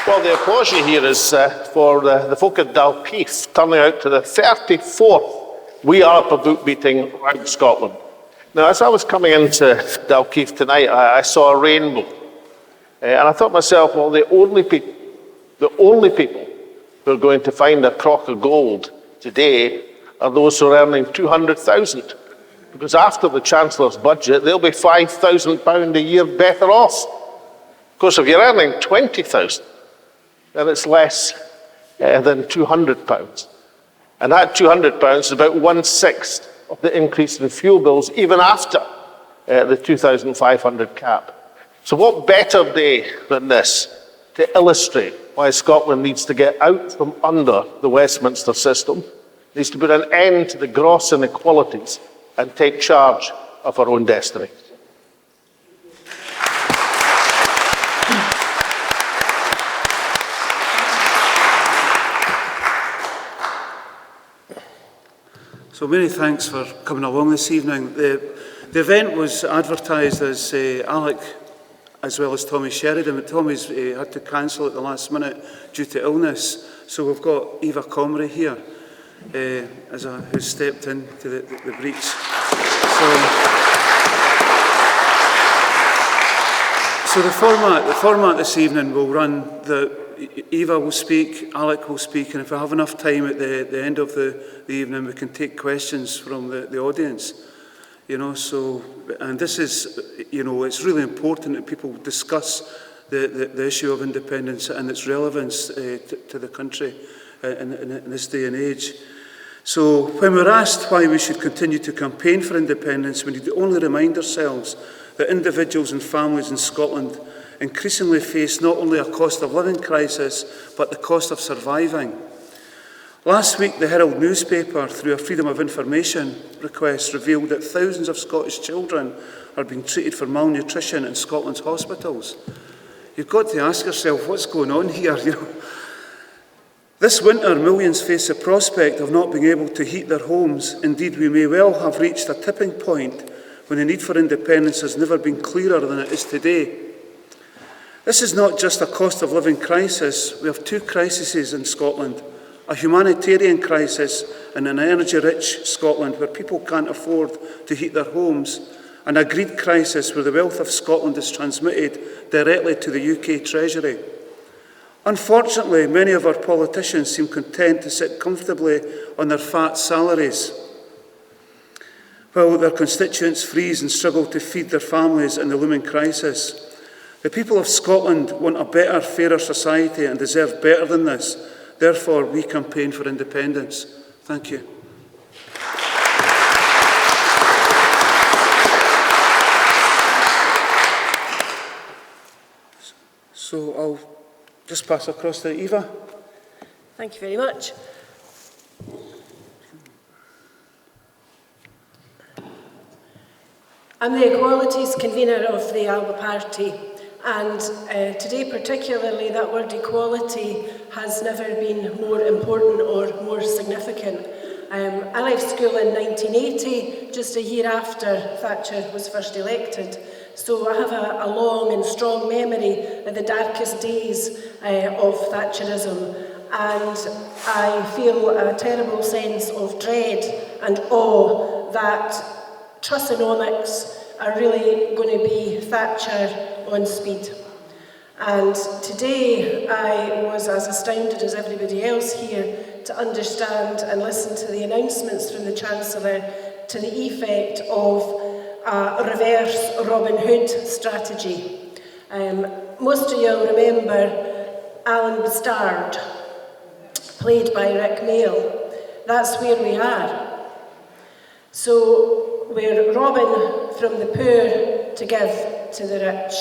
Well, the applause you hear is for the folk of Dalkeith turning out to the 34th We Are Up a Book meeting around Scotland. Now, as I was coming into Dalkeith tonight, I saw a rainbow. And I thought to myself, well, the only people who are going to find a crock of gold today are those who are earning 200,000. Because after the Chancellor's budget, they'll be £5,000 a year better off. Of course, if you're earning 20,000, then it's less than £200. And that £200 is about 1/6 of the increase in fuel bills, even after the 2,500 cap. So what better day than this to illustrate why Scotland needs to get out from under the Westminster system, needs to put an end to the gross inequalities and take charge of our own destiny. So many thanks for coming along this evening. The event was advertised as Alec as well as Tommy Sheridan, but Tommy's had to cancel at the last minute due to illness. So we've got Eva Comrie here, who's stepped into the breach. So the format this evening will run Eva will speak, Alec will speak, and if we have enough time at the end of the evening, we can take questions from the audience. And this is, it's really important that people discuss the issue of independence and its relevance to the country in this day and age. So when we're asked why we should continue to campaign for independence, we need to only remind ourselves that individuals and families in Scotland increasingly face not only a cost of living crisis, but the cost of surviving. Last week, the Herald newspaper, through a Freedom of Information request, revealed that thousands of Scottish children are being treated for malnutrition in Scotland's hospitals. You've got to ask yourself, what's going on here? This winter, millions face the prospect of not being able to heat their homes. Indeed, we may well have reached a tipping point when the need for independence has never been clearer than it is today. This is not just a cost of living crisis. We have two crises in Scotland, a humanitarian crisis in an energy-rich Scotland where people can't afford to heat their homes, and a greed crisis where the wealth of Scotland is transmitted directly to the UK Treasury. Unfortunately, many of our politicians seem content to sit comfortably on their fat salaries, while their constituents freeze and struggle to feed their families in the looming crisis. The people of Scotland want a better, fairer society and deserve better than this. Therefore, we campaign for independence. Thank you. So I'll just pass across to Eva. Thank you very much. I'm the Equalities Convener of the Alba Party, and today particularly that word equality has never been more important or more significant. I left school in 1980, just a year after Thatcher was first elected, so I have a long and strong memory of the darkest days of Thatcherism, and I feel a terrible sense of dread and awe that Trussonomics are really going to be Thatcher on speed. And today I was as astounded as everybody else here to understand and listen to the announcements from the Chancellor to the effect of a reverse Robin Hood strategy. Most of you will remember Alan Bastard, played by Rick Mail. That's where we are. So we're robbing from the poor to give to the rich.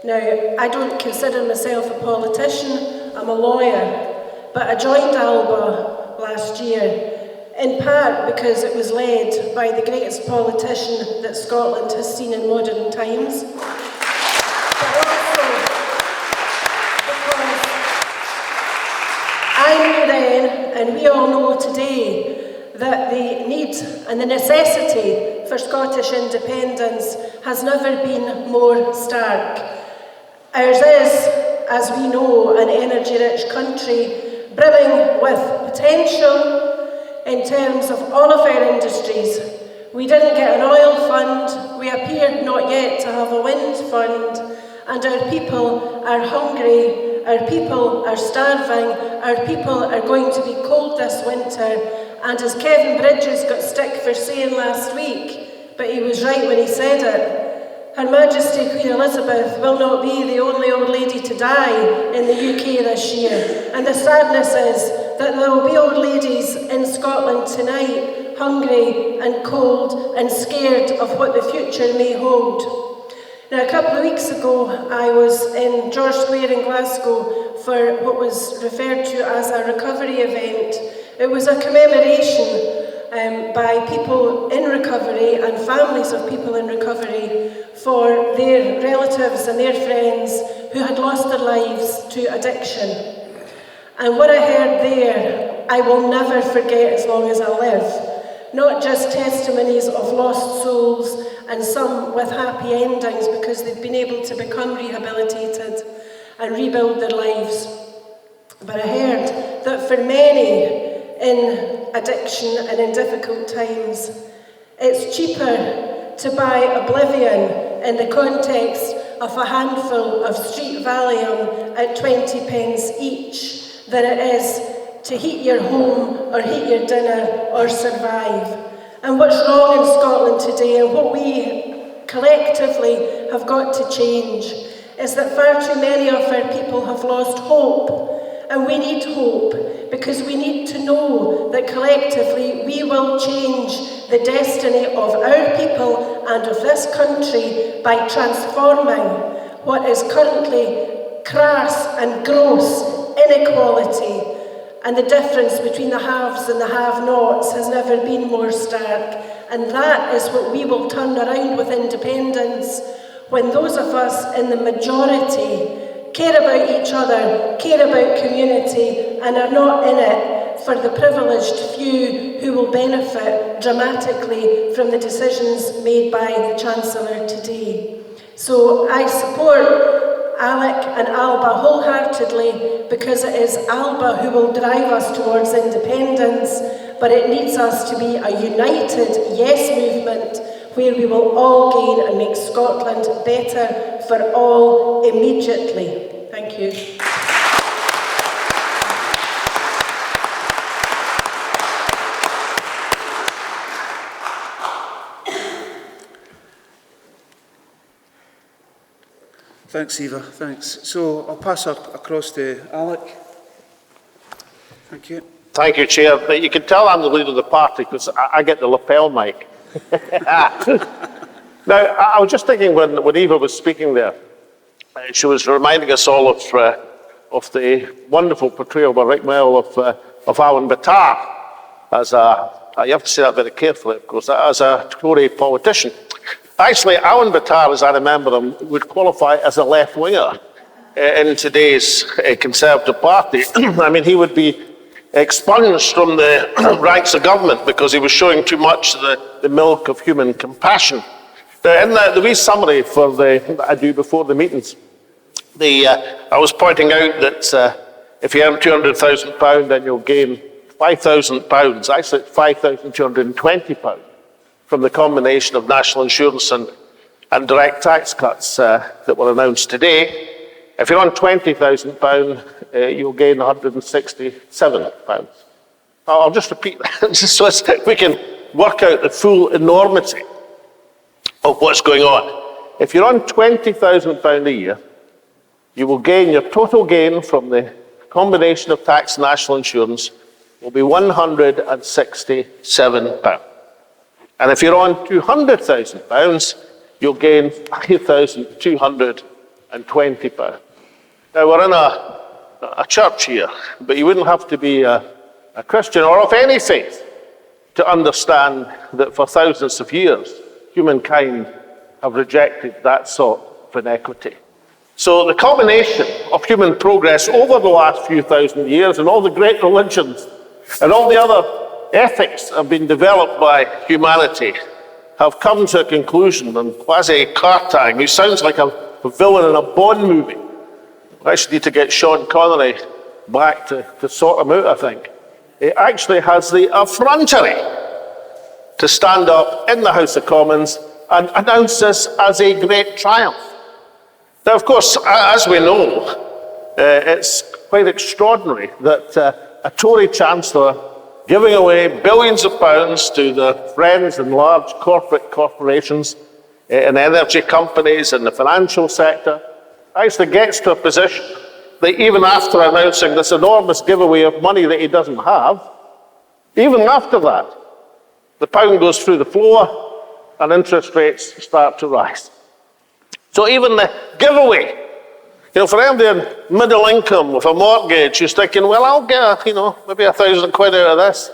Now, I don't consider myself a politician, I'm a lawyer, but I joined Alba last year, in part because it was led by the greatest politician that Scotland has seen in modern times, but also because I knew then, and we all know today, that the need and the necessity for Scottish independence has never been more stark. Ours is as we know, an energy-rich country brimming with potential in terms of all of our industries. We didn't get an oil fund, we appear not yet to have a wind fund, and our people are hungry, our people are starving, our people are going to be cold this winter, and as Kevin Bridges got stick for saying last week, but he was right when he said it, Her Majesty Queen Elizabeth will not be the only old lady to die in the UK this year, and the sadness is that there will be old ladies in Scotland tonight, hungry and cold and scared of what the future may hold. Now, a couple of weeks ago, I was in George Square in Glasgow for what was referred to as a recovery event. It was a commemoration by people in recovery and families of people in recovery for their relatives and their friends who had lost their lives to addiction. And what I heard there, I will never forget as long as I live. Not just testimonies of lost souls and some with happy endings because they've been able to become rehabilitated and rebuild their lives. But I heard that for many in addiction and in difficult times, it's cheaper to buy oblivion in the context of a handful of street Valium at 20 pence each than it is to heat your home or heat your dinner or survive. And what's wrong in Scotland today and what we collectively have got to change is that far too many of our people have lost hope. And we need hope because we need to know that collectively we will change the destiny of our people and of this country by transforming what is currently crass and gross inequality. And the difference between the haves and the have-nots has never been more stark. And that is what we will turn around with independence when those of us in the majority care about each other, care about community, and are not in it for the privileged few who will benefit dramatically from the decisions made by the Chancellor today. So I support Alec and Alba wholeheartedly because it is Alba who will drive us towards independence, but it needs us to be a united yes movement where we will all gain and make Scotland better for all immediately. Thank you. Thanks, Eva. Thanks. So I'll pass across to Alec. Thank you. Thank you, Chair. But you can tell I'm the leader of the party because I get the lapel mic. Now, I was just thinking when Eva was speaking there, she was reminding us all of the wonderful portrayal by Rick Mell of Alan Battar as you have to say that very carefully, of course, as a Tory politician. Actually, Alan Battar, as I remember him, would qualify as a left-winger in today's Conservative Party. I mean, he would be expunged from the ranks of government because he was showing too much the milk of human compassion. In the wee summary that I do before the meetings, I was pointing out that if you earn £200,000, then you'll gain £5,000. Actually, it's £5,220 from the combination of national insurance and direct tax cuts that were announced today. If you're on £20,000, you'll gain £167. I'll just repeat that, just so we can work out the full enormity of what's going on. If you're on £20,000 a year, you will gain, your total gain from the combination of tax and national insurance will be £167. And if you're on £200,000, you'll gain £5,220. Now, we're in a church here, but you wouldn't have to be a Christian or of any faith to understand that for thousands of years, humankind have rejected that sort of inequity. So the combination of human progress over the last few thousand years and all the great religions and all the other ethics that have been developed by humanity have come to a conclusion, and Kwasi Kwarteng, who sounds like a villain in a Bond movie, I actually need to get Sean Connery back to sort him out, I think. He actually has the effrontery to stand up in the House of Commons and announce this as a great triumph. Now, of course, as we know, it's quite extraordinary that a Tory Chancellor giving away billions of pounds to their friends in large corporate corporations, in energy companies, in the financial sector, actually gets to a position that even after announcing this enormous giveaway of money that he doesn't have, even after that, the pound goes through the floor and interest rates start to rise. So even the giveaway, for anybody in middle income with a mortgage who's thinking, well, I'll get, maybe £1,000 out of this.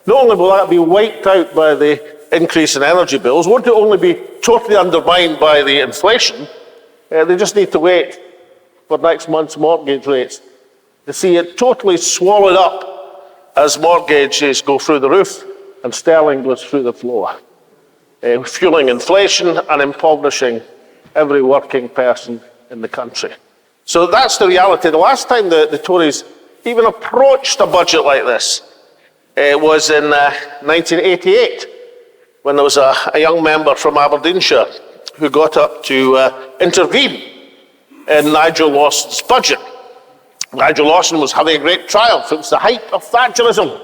Not only will that be wiped out by the increase in energy bills, won't it only be totally undermined by the inflation, they just need to wait for next month's mortgage rates to see it totally swallowed up as mortgages go through the roof and sterling goes through the floor, fueling inflation and impoverishing every working person in the country. So that's the reality. The last time the Tories even approached a budget like this was in 1988, when there was a young member from Aberdeenshire who got up to intervene in Nigel Lawson's budget. Nigel Lawson was having a great triumph. It was the height of Thatcherism.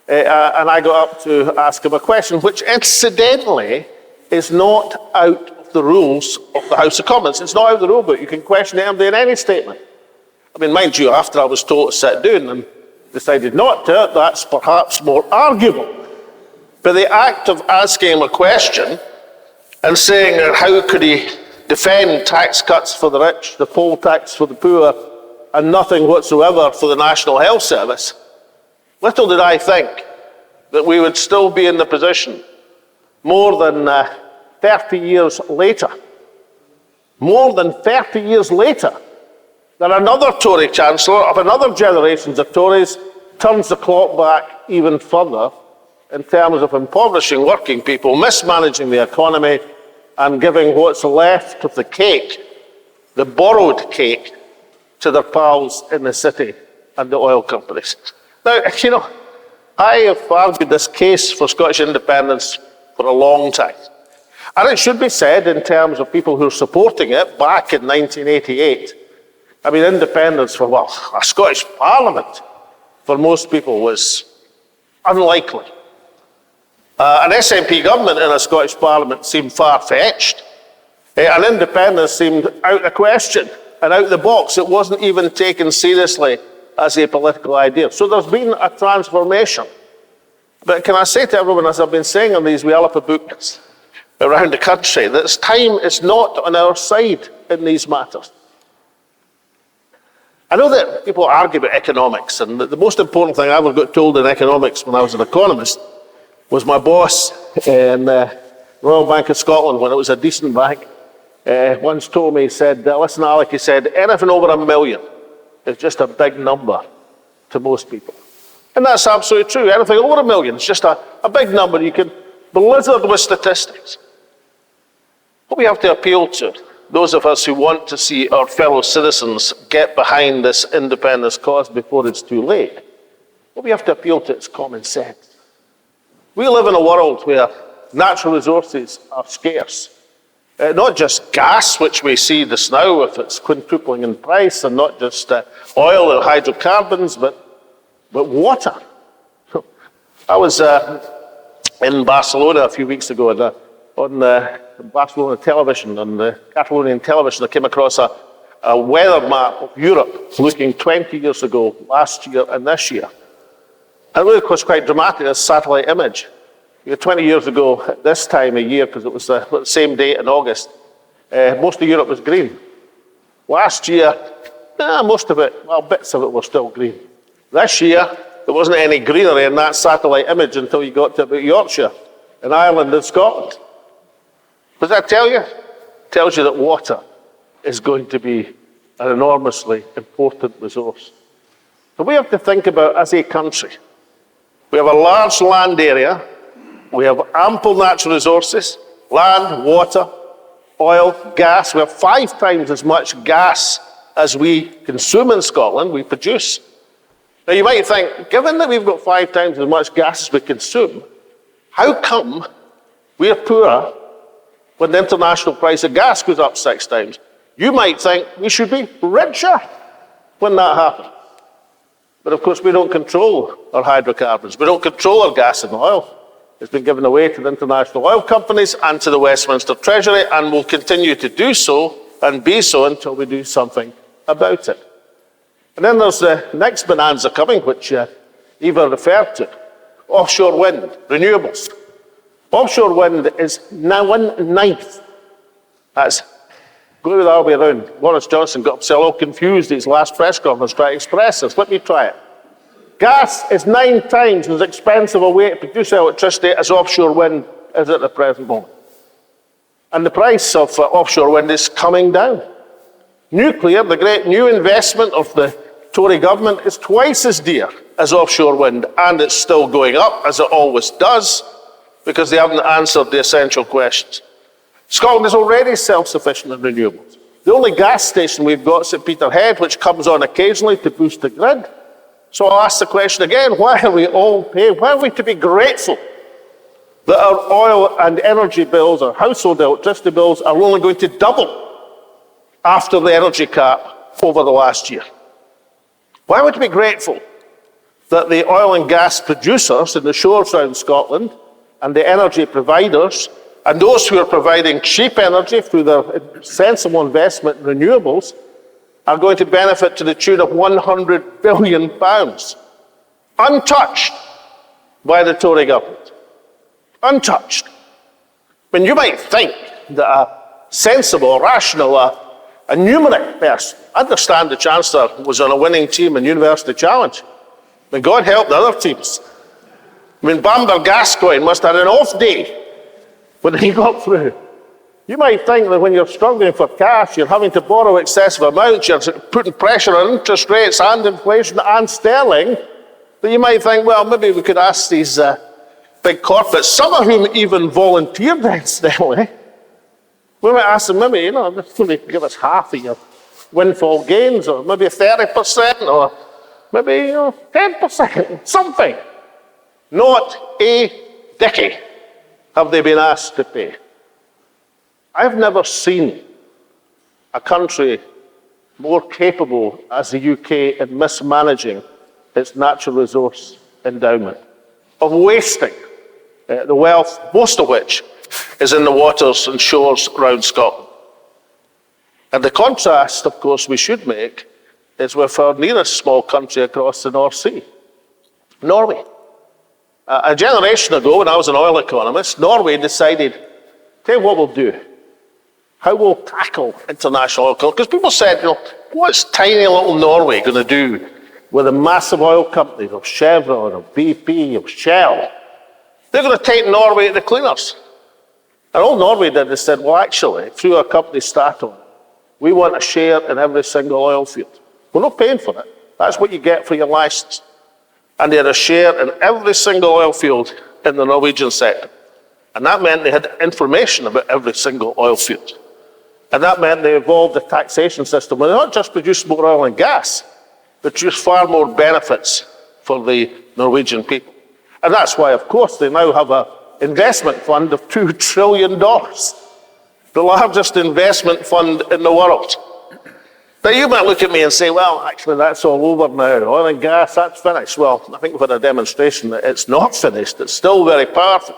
And I got up to ask him a question, which incidentally is not out of the rules of the House of Commons. It's not out of the rule book. You can question anybody in any statement. I mean, mind you, after I was told to sit down and decided not to, that's perhaps more arguable. But the act of asking him a question and saying how could he defend tax cuts for the rich, the poll tax for the poor, and nothing whatsoever for the National Health Service, little did I think that we would still be in the position more than 30 years later, that another Tory Chancellor of another generation of Tories turns the clock back even further in terms of impoverishing working people, mismanaging the economy, and giving what's left of the cake, the borrowed cake, to their pals in the city and the oil companies. Now, I have argued this case for Scottish independence for a long time. And it should be said in terms of people who are supporting it back in 1988. I mean, independence for, a Scottish Parliament for most people was unlikely. An SNP government in a Scottish Parliament seemed far-fetched. And independence seemed out of question and out of the box. It wasn't even taken seriously as a political idea. So there's been a transformation. But can I say to everyone, as I've been saying on these Alba books around the country, that time is not on our side in these matters. I know that people argue about economics, and the most important thing I ever got told in economics when I was an economist was my boss in Royal Bank of Scotland, when it was a decent bank, once told me, he said, listen, Alec, he said, anything over $1 million is just a big number to most people. And that's absolutely true. Anything over $1 million is just a big number. You can blizzard with statistics. What we have to appeal to, those of us who want to see our fellow citizens get behind this independence cause before it's too late, what we have to appeal to is common sense. We live in a world where natural resources are scarce. Not just gas, which we see this now with its quintupling in price, and not just oil or hydrocarbons, but water. I was in Barcelona a few weeks ago on Barcelona television, on the Catalonian television. I came across a weather map of Europe looking 20 years ago, last year and this year. And it really was quite dramatic, a satellite image. 20 years ago, at this time of year, because it was the same date in August, most of Europe was green. Last year, most of it, bits of it were still green. This year, there wasn't any greenery in that satellite image until you got to about Yorkshire, and Ireland and Scotland. What does that tell you? It tells you that water is going to be an enormously important resource. So we have to think about, as a country, we have a large land area, we have ample natural resources, land, water, oil, gas. We have 5 times as much gas as we consume in Scotland, we produce. Now you might think, given that we've got 5 times as much gas as we consume, how come we're poorer when the international price of gas goes up 6 times? You might think we should be richer when that happens. But of course we don't control our hydrocarbons. We don't control our gas and oil. It's been given away to the international oil companies and to the Westminster Treasury, and will continue to do so and be so until we do something about it. And then there's the next bonanza coming, which Eva referred to. Offshore wind, renewables. Offshore wind is now 1/9. That's, go the other way around. Boris Johnson got himself all confused at his last press conference trying to express this. Let me try it. Gas is 9 times as expensive a way to produce electricity as offshore wind is at the present moment. And the price of offshore wind is coming down. Nuclear, the great new investment of the Tory government, is twice as dear as offshore wind, and it's still going up, as it always does, because they haven't answered the essential questions. Scotland is already self-sufficient in renewables. The only gas station we've got is at Peterhead, which comes on occasionally to boost the grid. So I'll ask the question again, why are we all paying? Why are we to be grateful that our oil and energy bills, our household electricity bills, are only going to double after the energy cap over the last year? Why would we be grateful that the oil and gas producers in the shores around Scotland and the energy providers and those who are providing cheap energy through their sensible investment in renewables are going to benefit to the tune of £100 billion, untouched by the Tory government? Untouched. I mean, you might think that a sensible, rational, a numeric person, I understand the Chancellor was on a winning team in University Challenge. I mean, God help the other teams. I mean, Bamber Gascoigne must have had an off day when he got through. You might think that when you're struggling for cash, you're having to borrow excessive amounts, you're putting pressure on interest rates and inflation and sterling, that you might think, well, maybe we could ask these big corporates, some of whom even volunteered incidentally, we might ask them, maybe, maybe give us half of your windfall gains, or maybe 30%, or maybe 10%, something. Not a dicky have they been asked to pay. I've never seen a country more capable as the UK in mismanaging its natural resource endowment, of wasting the wealth, most of which is in the waters and shores around Scotland. And the contrast, of course, we should make is with our nearest small country across the North Sea, Norway. A generation ago, when I was an oil economist, Norway decided, tell you what we'll do, how we'll tackle international oil, because people said, what's tiny little Norway going to do with the massive oil companies of Chevron, of BP, of Shell? They're going to take Norway to the cleaners. And all Norway did is said, well, actually, through our company Statoil, we want a share in every single oil field. We're not paying for it. That's what you get for your license. And they had a share in every single oil field in the Norwegian sector. And that meant they had information about every single oil field. And that meant they evolved a taxation system where they not just produced more oil and gas, but produced far more benefits for the Norwegian people. And that's why, of course, they now have an investment fund of $2 trillion, the largest investment fund in the world. Now, you might look at me and say, well, actually, that's all over now. Oil and gas, that's finished. Well, I think we've had a demonstration that it's not finished. It's still very powerful.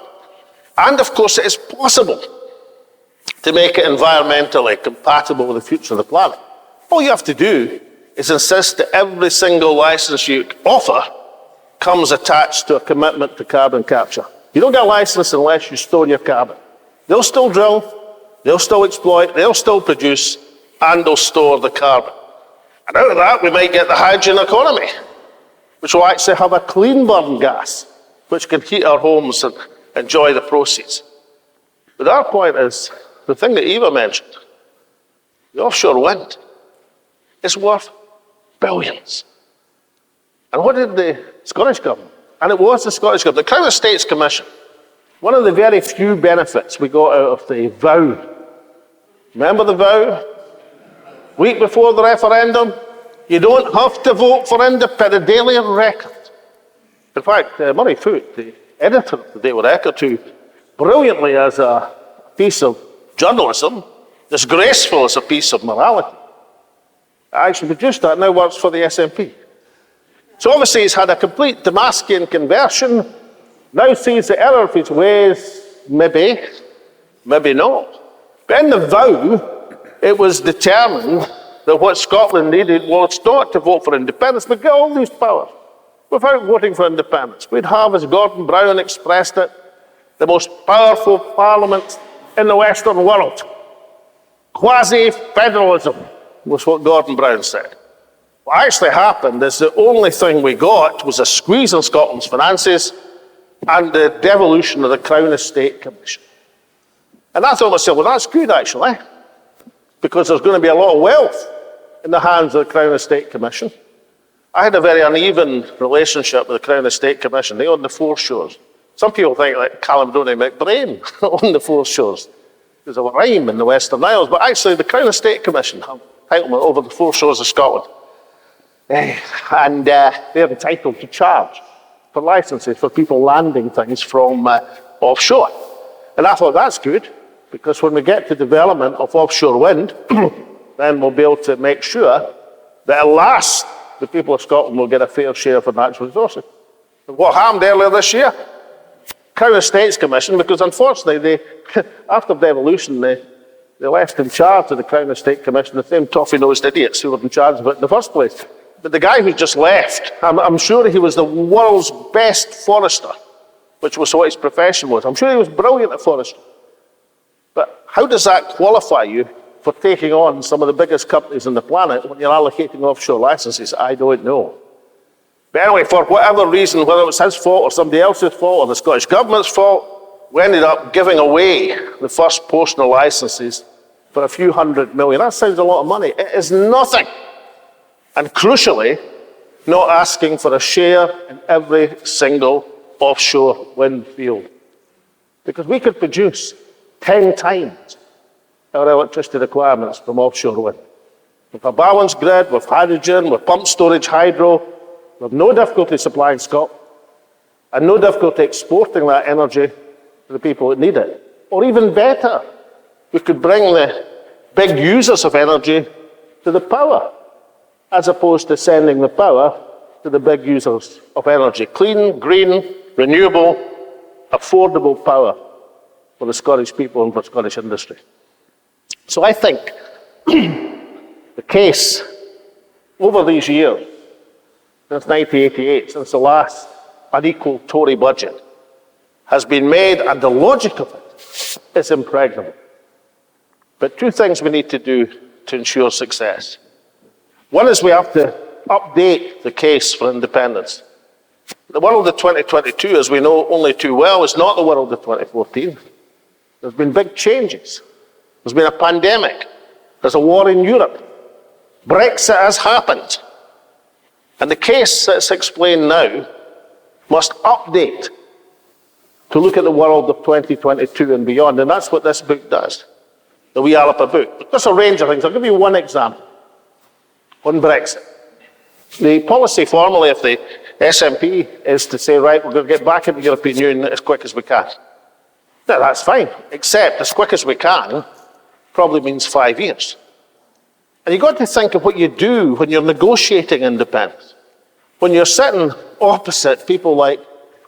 And, of course, it is possible to make it environmentally compatible with the future of the planet. All you have to do is insist that every single license you offer comes attached to a commitment to carbon capture. You don't get a license unless you store your carbon. They'll still drill, they'll still exploit, they'll still produce, and they'll store the carbon. And out of that, we might get the hydrogen economy, which will actually have a clean burn gas, which can heat our homes and enjoy the proceeds. But our point is, the thing that Eva mentioned, the offshore wind, is worth billions. And what did the Scottish government, and it was the Scottish government, the Crown Estates Commission, one of the very few benefits we got out of the vow. Remember the vow? week before the referendum. You don't have to vote for independence. The Daily Record. In fact, Murray Foote, the editor of the Daily Record, who brilliantly as a piece of journalism, disgraceful as a piece of morality, actually produced that, now works for the SNP. So obviously he's had a complete Damascene conversion, now sees the error of his ways, maybe not. But in the vow, it was determined that what Scotland needed was not to vote for independence, but get all these powers without voting for independence. We'd have, as Gordon Brown expressed it, the most powerful parliament in the Western world. Quasi-federalism was what Gordon Brown said. What actually happened is the only thing we got was a squeeze on Scotland's finances and the devolution of the Crown Estate Commission. And I thought to myself, well, that's good actually, because there's going to be a lot of wealth in the hands of the Crown Estate Commission. I had a very uneven relationship with the Crown Estate Commission. They own the foreshores. Some people think like Caledonian McBrain own the foreshores because of a rhyme in the Western Isles, but actually the Crown Estate Commission have entitlement over the foreshores of Scotland. And they're entitled to charge for licenses for people landing things from offshore. And I thought that's good, because when we get to development of offshore wind, then we'll be able to make sure that at last the people of Scotland will get a fair share of natural resources. And what happened earlier this year? Crown Estates Commission, because unfortunately after devolution they left in charge of the Crown Estate Commission the same toffee-nosed idiots who were in charge of it in the first place. But the guy who just left, I'm sure he was the world's best forester, which was what his profession was. I'm sure he was brilliant at forestry. But how does that qualify you for taking on some of the biggest companies on the planet when you're allocating offshore licenses? I don't know. But anyway, for whatever reason, whether it was his fault or somebody else's fault or the Scottish Government's fault, we ended up giving away the first portion of licenses for a few $100 million. That sounds a lot of money. It is nothing. And crucially, not asking for a share in every single offshore wind field. Because we could produce 10 times our electricity requirements from offshore wind. With a balanced grid, with hydrogen, with pumped storage hydro, we have no difficulty supplying Scotland, and no difficulty exporting that energy to the people that need it. Or even better, we could bring the big users of energy to the power, as opposed to sending the power to the big users of energy. Clean, green, renewable, affordable power for the Scottish people and for Scottish industry. So I think the case over these years, since 1988, since the last unequal Tory budget, has been made, and the logic of it is impregnable. But two things we need to do to ensure success. One is we have to update the case for independence. The world of 2022, as we know only too well, is not the world of 2014. There's been big changes. There's been a pandemic. There's a war in Europe. Brexit has happened. And the case that's explained now must update to look at the world of 2022 and beyond. And that's what this book does, the Wee Alba book. But there's a range of things. I'll give you one example on Brexit. The policy formally of the SNP is to say, right, we're going to get back into the European Union as quick as we can. Now, that's fine, except as quick as we can probably means 5 years. And you've got to think of what you do when you're negotiating independence. When you're sitting opposite people like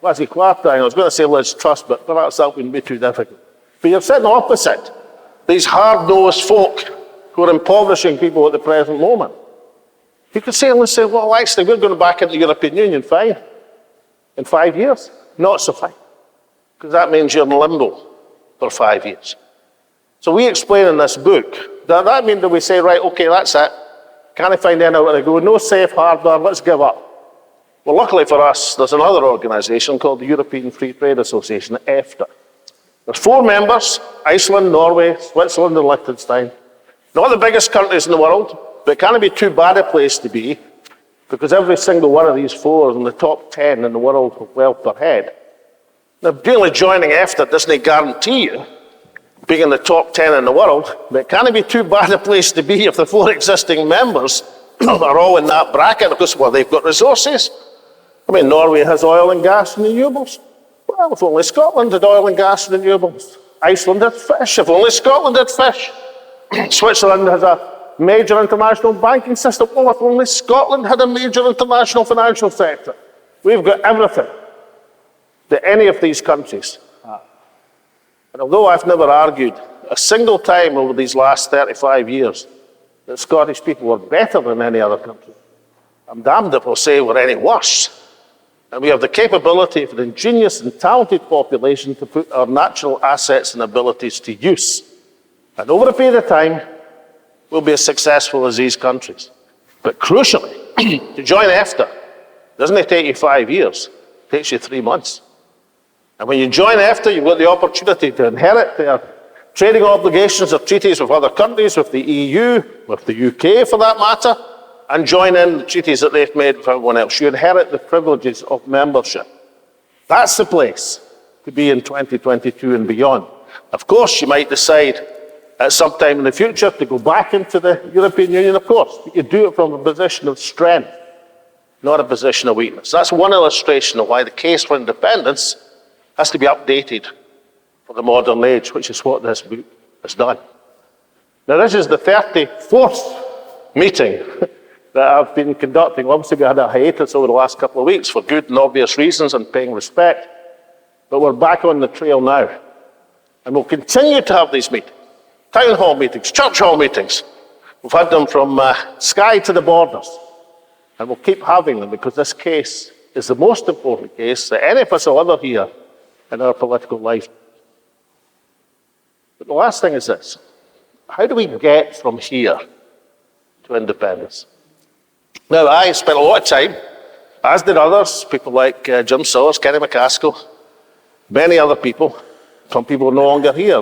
Kwasi Kwarteng, I was going to say Liz Truss, but perhaps that wouldn't be too difficult. But you're sitting opposite these hard-nosed folk who are impoverishing people at the present moment. You could say, let's say, well, actually, we're going back into the European Union, fine. In 5 years? Not so fine. Because that means you're in limbo for 5 years. So we explain in this book, that means that we say, right, okay, that's it. Can't find anywhere to go. No safe harbour, let's give up. Well, luckily for us, there's another organisation called the European Free Trade Association, EFTA. There's 4 members, Iceland, Norway, Switzerland and Liechtenstein. Not the biggest countries in the world, but it can't be too bad a place to be, because every single one of these 4 is in the top 10 in the world of wealth per head. Now, merely joining EFTA doesn't guarantee you being in the top 10 in the world, but it can't be too bad a place to be if the 4 existing members are all in that bracket because, well, they've got resources. I mean, Norway has oil and gas and renewables. Well, if only Scotland had oil and gas and renewables. Iceland had fish. If only Scotland had fish. Switzerland has a major international banking system. Well, if only Scotland had a major international financial sector. We've got everything that any of these countries have. And although I've never argued a single time over these last 35 years that Scottish people were better than any other country, I'm damned if I'll say we're any worse. And we have the capability for an ingenious and talented population to put our natural assets and abilities to use. And over a period of time, we'll be as successful as these countries. But crucially, to join EFTA, doesn't it take you 5 years? It takes you 3 months. And when you join EFTA, you've got the opportunity to inherit their trading obligations or treaties with other countries, with the EU, with the UK for that matter, and join in the treaties that they've made with everyone else. You inherit the privileges of membership. That's the place to be in 2022 and beyond. Of course, you might decide at some time in the future to go back into the European Union, of course, but you do it from a position of strength, not a position of weakness. That's one illustration of why the case for independence has to be updated for the modern age, which is what this book has done. Now, this is the 34th meeting that I've been conducting. Obviously, we had a hiatus over the last couple of weeks for good and obvious reasons and paying respect, but we're back on the trail now. And we'll continue to have these meetings, town hall meetings, church hall meetings. We've had them from Skye to the borders, and we'll keep having them because this case is the most important case that any of us will ever hear in our political life. But the last thing is this: how do we get from here to independence? Now, I spent a lot of time, as did others, people like Jim Sowers, Kenny McCaskill, many other people, some people are no longer here,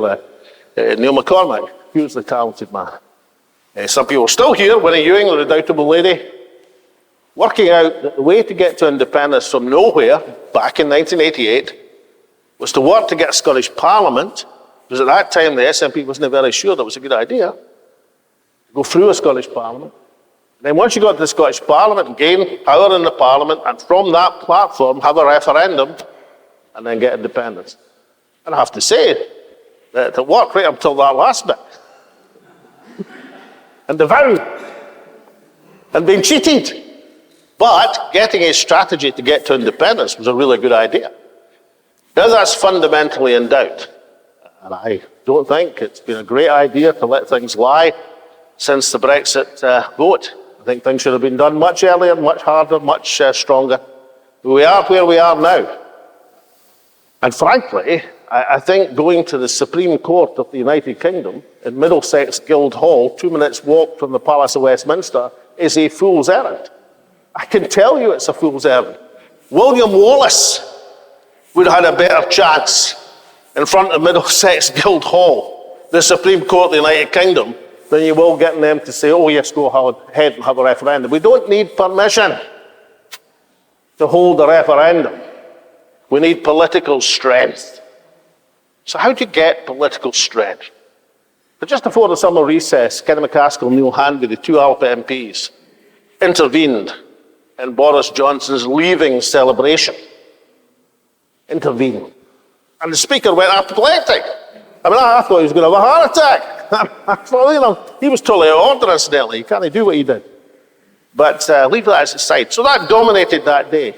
Neil McCormack, hugely talented man. Some people are still here, Winnie Ewing, the redoubtable lady, working out that the way to get to independence from nowhere, back in 1988, was to work to get a Scottish Parliament, because at that time the SNP wasn't very sure that was a good idea, to go through a Scottish Parliament. And then once you got to the Scottish Parliament, gain power in the Parliament, and from that platform have a referendum, and then get independence. And I have to say that it worked right until that last bit. And the vow, and being cheated. But getting a strategy to get to independence was a really good idea. Now that's fundamentally in doubt. And I don't think it's been a great idea to let things lie since the Brexit vote. I think things should have been done much earlier, much harder, much stronger. We are where we are now. And frankly, I think going to the Supreme Court of the United Kingdom in Middlesex Guildhall, 2 minutes walk from the Palace of Westminster, is a fool's errand. I can tell you it's a fool's errand. William Wallace would have had a better chance in front of Middlesex Guildhall, the Supreme Court of the United Kingdom, than you will getting them to say, oh yes, go ahead and have a referendum. We don't need permission to hold a referendum. We need political strength. So how do you get political strength? But just before the summer recess, Kenny McCaskill and Neil Hanby, the 2 Alba MPs, intervened in Boris Johnson's leaving celebration. Intervened. And the Speaker went apoplectic. I mean, I thought he was going to have a heart attack. I thought, he was totally out of order, incidentally. He can't do what he did. But leave that aside. So that dominated that day.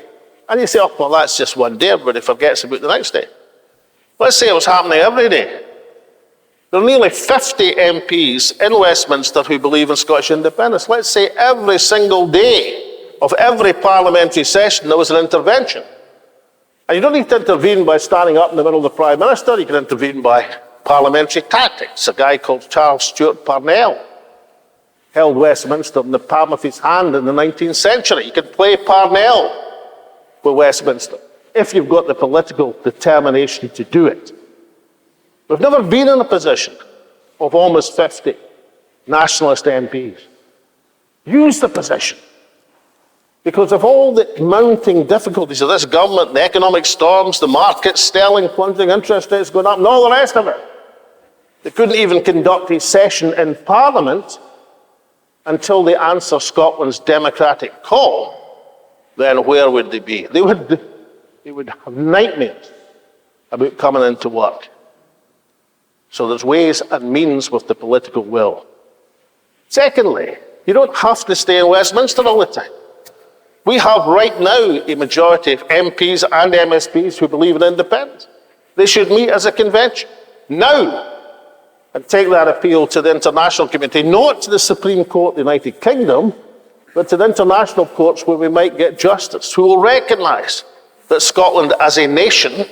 And you say, oh, well, that's just one day. Everybody forgets about the next day. Let's say it was happening every day. There are nearly 50 MPs in Westminster who believe in Scottish independence. Let's say every single day of every parliamentary session there was an intervention. And you don't need to intervene by standing up in the middle of the Prime Minister. You can intervene by parliamentary tactics. A guy called Charles Stewart Parnell held Westminster in the palm of his hand in the 19th century. You can play Parnell with Westminster if you've got the political determination to do it. We've never been in a position of almost 50 nationalist MPs. Use the position. Because of all the mounting difficulties of this government, the economic storms, the market, sterling plunging, interest rates going up, and all the rest of it, They couldn't even conduct a session in Parliament until they answer Scotland's democratic call. Then where would they be? They would have nightmares about coming into work. So there's ways and means with the political will. Secondly, you don't have to stay in Westminster all the time. We have right now a majority of MPs and MSPs who believe in independence. They should meet as a convention now and take that appeal to the international community, not to the Supreme Court of the United Kingdom, but to the international courts where we might get justice, who will recognise that Scotland as a nation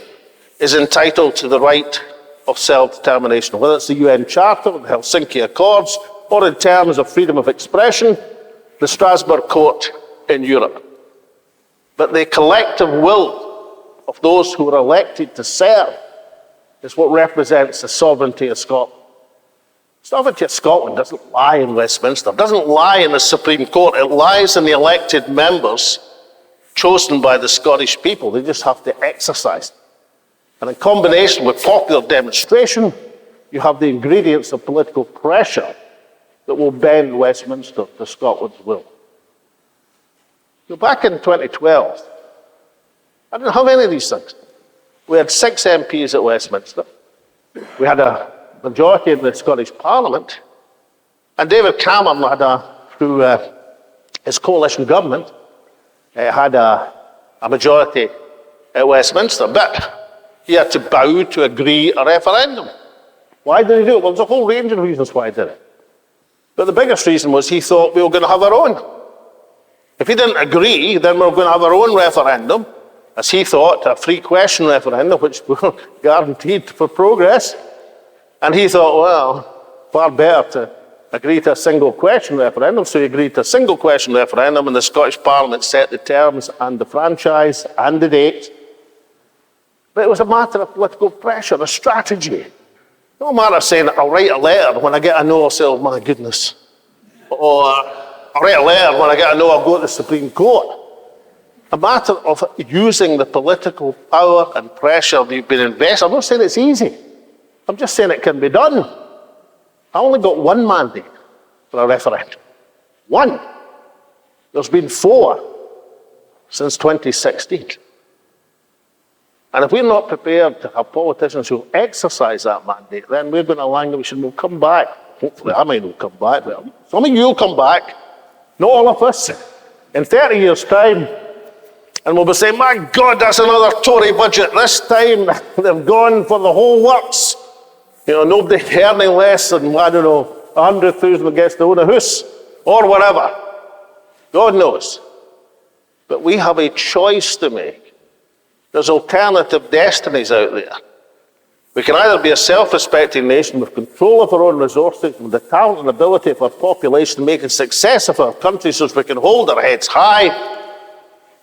is entitled to the right of self-determination, whether it's the UN Charter, the Helsinki Accords, or in terms of freedom of expression, the Strasbourg Court in Europe. But the collective will of those who are elected to serve is what represents the sovereignty of Scotland. The sovereignty of Scotland doesn't lie in Westminster, doesn't lie in the Supreme Court, it lies in the elected members chosen by the Scottish people. They just have to exercise it. And in combination with popular demonstration, you have the ingredients of political pressure that will bend Westminster to Scotland's will. So back in 2012, I didn't have any of these things. We had 6 MPs at Westminster. We had a majority in the Scottish Parliament. And David Cameron had through his coalition government, had a majority at Westminster. But he had to bow to agree a referendum. Why did he do it? Well, there's a whole range of reasons why he did it. But the biggest reason was he thought we were going to have our own. If he didn't agree, then we were going to have our own referendum, as he thought, a free question referendum, which were guaranteed for progress. And he thought, well, far better to agree to a single question referendum. So he agreed to a single question referendum, and the Scottish Parliament set the terms and the franchise and the date. But it was a matter of political pressure, a strategy. No matter saying, I'll write a letter when I get a no, I'll say, oh my goodness. Or I'll write a letter when I get a no, I'll go to the Supreme Court. A matter of using the political power and pressure that you've been invested. I'm not saying it's easy. I'm just saying it can be done. I only got one mandate for a referendum. One. There's been 4 since 2016. And if we're not prepared to have politicians who exercise that mandate, then we're going to languish and we'll come back. Hopefully I might not come back, but some of you will come back. Not all of us. In 30 years' time, and we'll be saying, my God, that's another Tory budget. This time they've gone for the whole works. You know, nobody earning less than, 100,000 gets to own a house, or whatever. God knows. But we have a choice to make. There's alternative destinies out there. We can either be a self-respecting nation with control of our own resources, with the talent and ability of our population to make a success of our country so we can hold our heads high,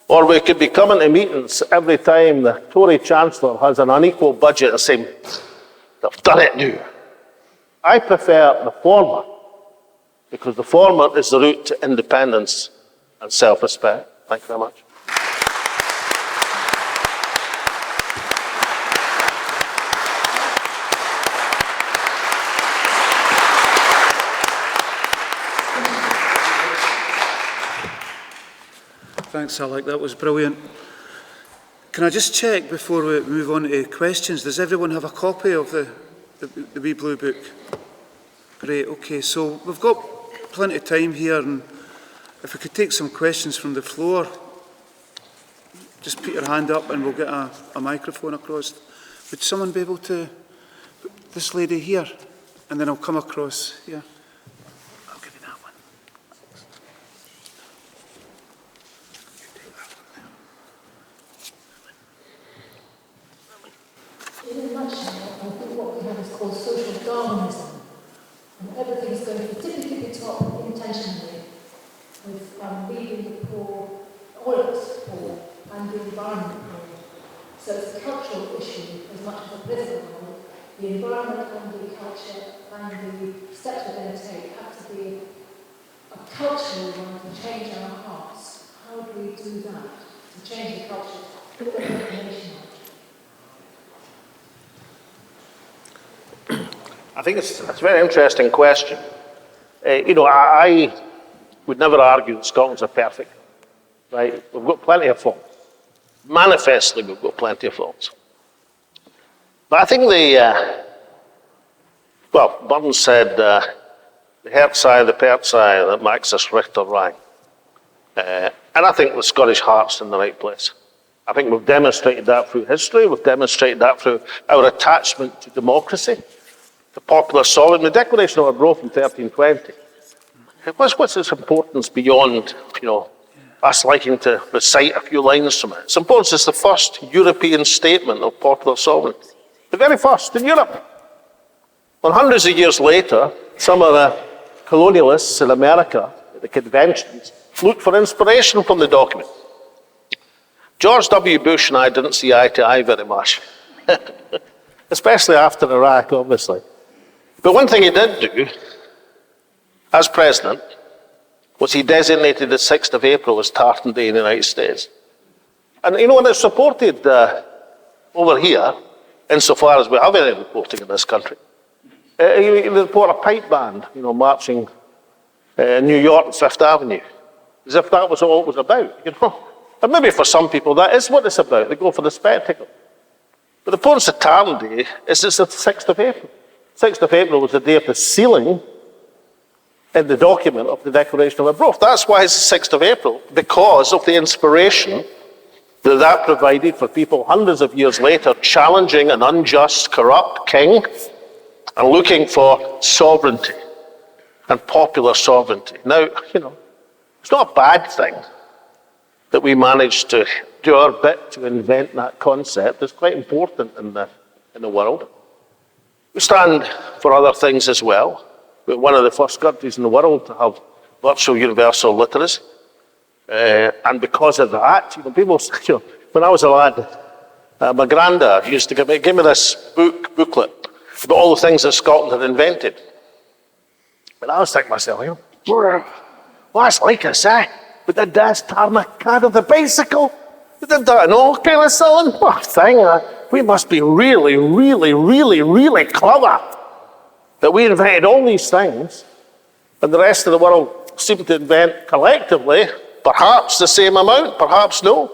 or we could be coming to meetings every time the Tory Chancellor has an unequal budget and saying, they've done it now. I prefer the former, because the former is the route to independence and self-respect. Thank you very much. Thanks, Alec. That was brilliant. Can I just check before we move on to questions? Does everyone have a copy of the wee blue book? Great. Okay. So we've got plenty of time here, and if we could take some questions from the floor, just put your hand up and we'll get a microphone across. Would someone be able to? This lady here, and then I'll come across here. I'll give you that one. In a nutshell, I think what we have is called social Darwinism. And everything's going to tippy top intentionally with leaving the poor, all of us poor, and the environment poor. So it's a cultural issue as much as a political one. The environment and the culture and the steps we're going to take have to be a cultural one to change our hearts. How do we do that? To change the culture, put the nation on. I think it's a very interesting question. I would never argue that Scotland's a perfect, right? We've got plenty of faults. Manifestly, we've got plenty of faults. But I think Burns said, the Hertzai, the Pertzai, that makes us Richter Rang. And I think the Scottish heart's in the right place. I think we've demonstrated that through history, we've demonstrated that through our attachment to democracy, to popular sovereignty. The Declaration of Arbroath in 1320. What's its importance beyond, us liking to recite a few lines from it? Its importance is the first European statement of popular sovereignty. The very first in Europe. Well, hundreds of years later, some of the colonialists in America, at the conventions, looked for inspiration from the document. George W. Bush and I didn't see eye to eye very much, especially after Iraq, obviously. But one thing he did do, as president, was he designated the 6th of April as Tartan Day in the United States. And when it's supported over here, insofar as we have any reporting in this country, you report a pipe band, marching in New York and Fifth Avenue, as if that was all it was about, And maybe for some people that is what it's about. They go for the spectacle. But the importance of Tartan Day is it's the 6th of April. 6th of April was the day of the sealing in the document of the Declaration of Arbroath. That's why it's the 6th of April, because of the inspiration that provided for people hundreds of years later challenging an unjust, corrupt king and looking for sovereignty and popular sovereignty. Now, it's not a bad thing that we managed to do our bit to invent that concept. It's quite important in the world. We stand for other things as well. We're one of the first countries in the world to have virtual universal literacy. And because of that, people, when I was a lad, my granddad used to give me this booklet about all the things that Scotland had invented. And I was thinking to myself, what's like us, eh? We did this, tarmac car of the bicycle. We did that and all kind of selling. What thing? We must be really, really, really, really clever that we invented all these things, and the rest of the world seemed to invent collectively perhaps the same amount, perhaps no.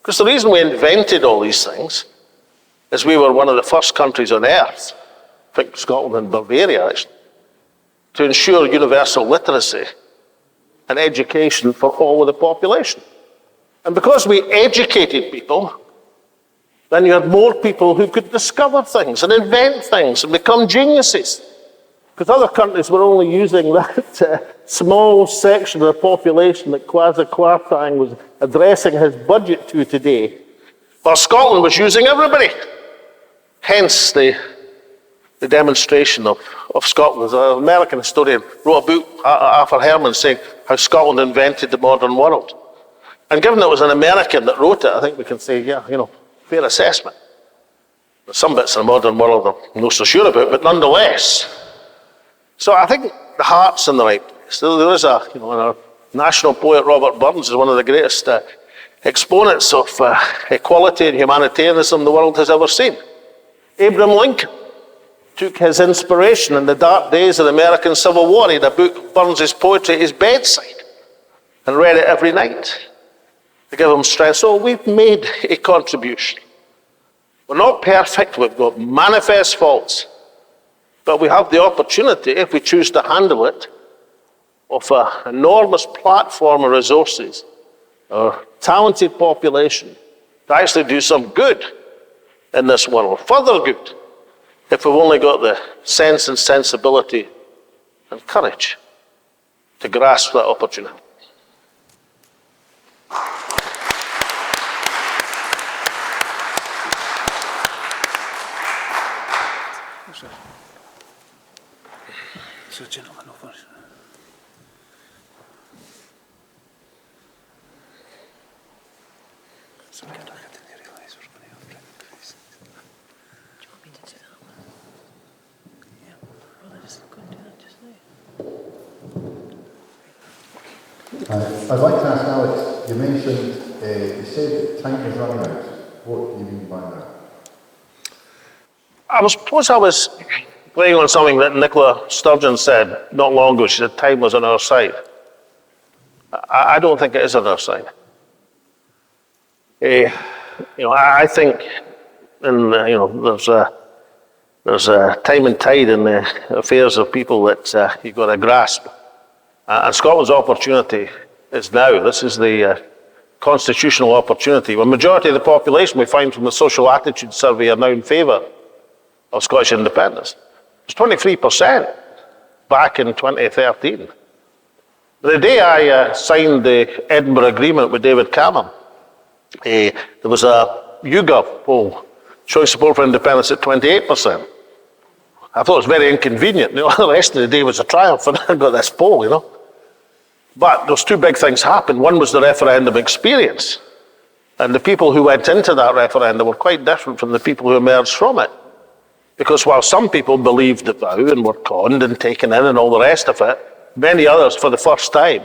Because the reason we invented all these things is we were one of the first countries on earth, I think Scotland and Bavaria actually, to ensure universal literacy and education for all of the population. And because we educated people, then you had more people who could discover things and invent things and become geniuses. Because other countries were only using that small section of the population that Kwasi Kwarteng was addressing his budget to today. While Scotland was using everybody. Hence the demonstration of Scotland. An American historian wrote a book, Arthur Herman, saying how Scotland invented the modern world. And given it was an American that wrote it, I think we can say, fair assessment. There's some bits in the modern world I'm not so sure about, but nonetheless. So I think the heart's in the right place. There is our national poet Robert Burns is one of the greatest exponents of equality and humanitarianism the world has ever seen. Abraham Lincoln took his inspiration in the dark days of the American Civil War. He had a book of Burns' poetry at his bedside and read it every night to give him strength. So we've made a contribution. We're not perfect, we've got manifest faults, but we have the opportunity, if we choose to handle it, of an enormous platform of resources, our talented population, to actually do some good in this world, further good, if we've only got the sense and sensibility and courage to grasp that opportunity. So, gentlemen, over. So good, I didn't realise we were going to have breakfast. Do you want me to do that one? Yeah. Well, I just go and do that just now. I'd like to ask Alex, you mentioned, you said that time is running out. What do you mean by that? I suppose I was playing on something that Nicola Sturgeon said not long ago. She said time was on our side. I don't think it is on our side. I think, there's a time and tide in the affairs of people that you've got to grasp. And Scotland's opportunity is now. This is the constitutional opportunity. A majority of the population, we find from the social attitude survey, are now in favour of Scottish independence. It's 23% back in 2013. The day I signed the Edinburgh Agreement with David Cameron, there was a YouGov poll showing support for independence at 28%. I thought it was very inconvenient. The rest of the day was a triumph, and I got this poll, But those two big things happened. One was the referendum experience. And the people who went into that referendum were quite different from the people who emerged from it. Because while some people believed the vow and were conned and taken in and all the rest of it, many others, for the first time,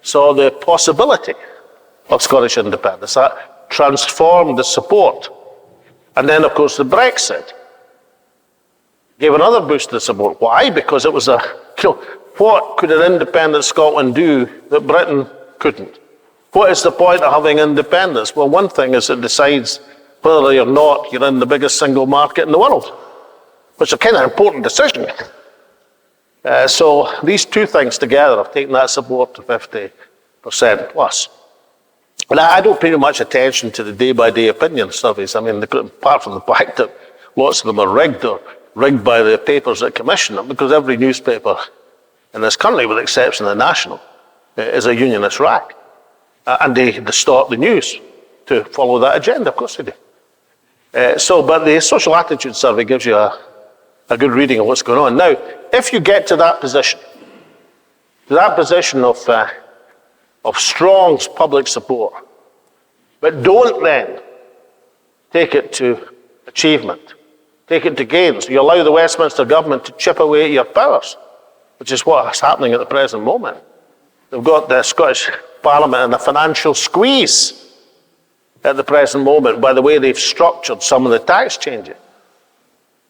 saw the possibility of Scottish independence. That transformed the support. And then, of course, the Brexit gave another boost to the support. Why? Because it was what could an independent Scotland do that Britain couldn't? What is the point of having independence? Well, one thing is it decides whether or not you're in the biggest single market in the world, which is a kind of important decision. So these two things together have taken that support to 50% plus. And I don't pay much attention to the day-by-day opinion surveys. Apart from the fact that lots of them are rigged or rigged by the papers that commission them, because every newspaper in this country, with the exception of the National, is a unionist rag. And they distort the news to follow that agenda, of course they do. But the social attitude survey gives you a good reading of what's going on. Now, if you get to that position of strong public support, but don't then take it to achievement, take it to gains, you allow the Westminster government to chip away at your powers, which is what's happening at the present moment. They've got the Scottish Parliament in a financial squeeze at the present moment by the way they've structured some of the tax changes.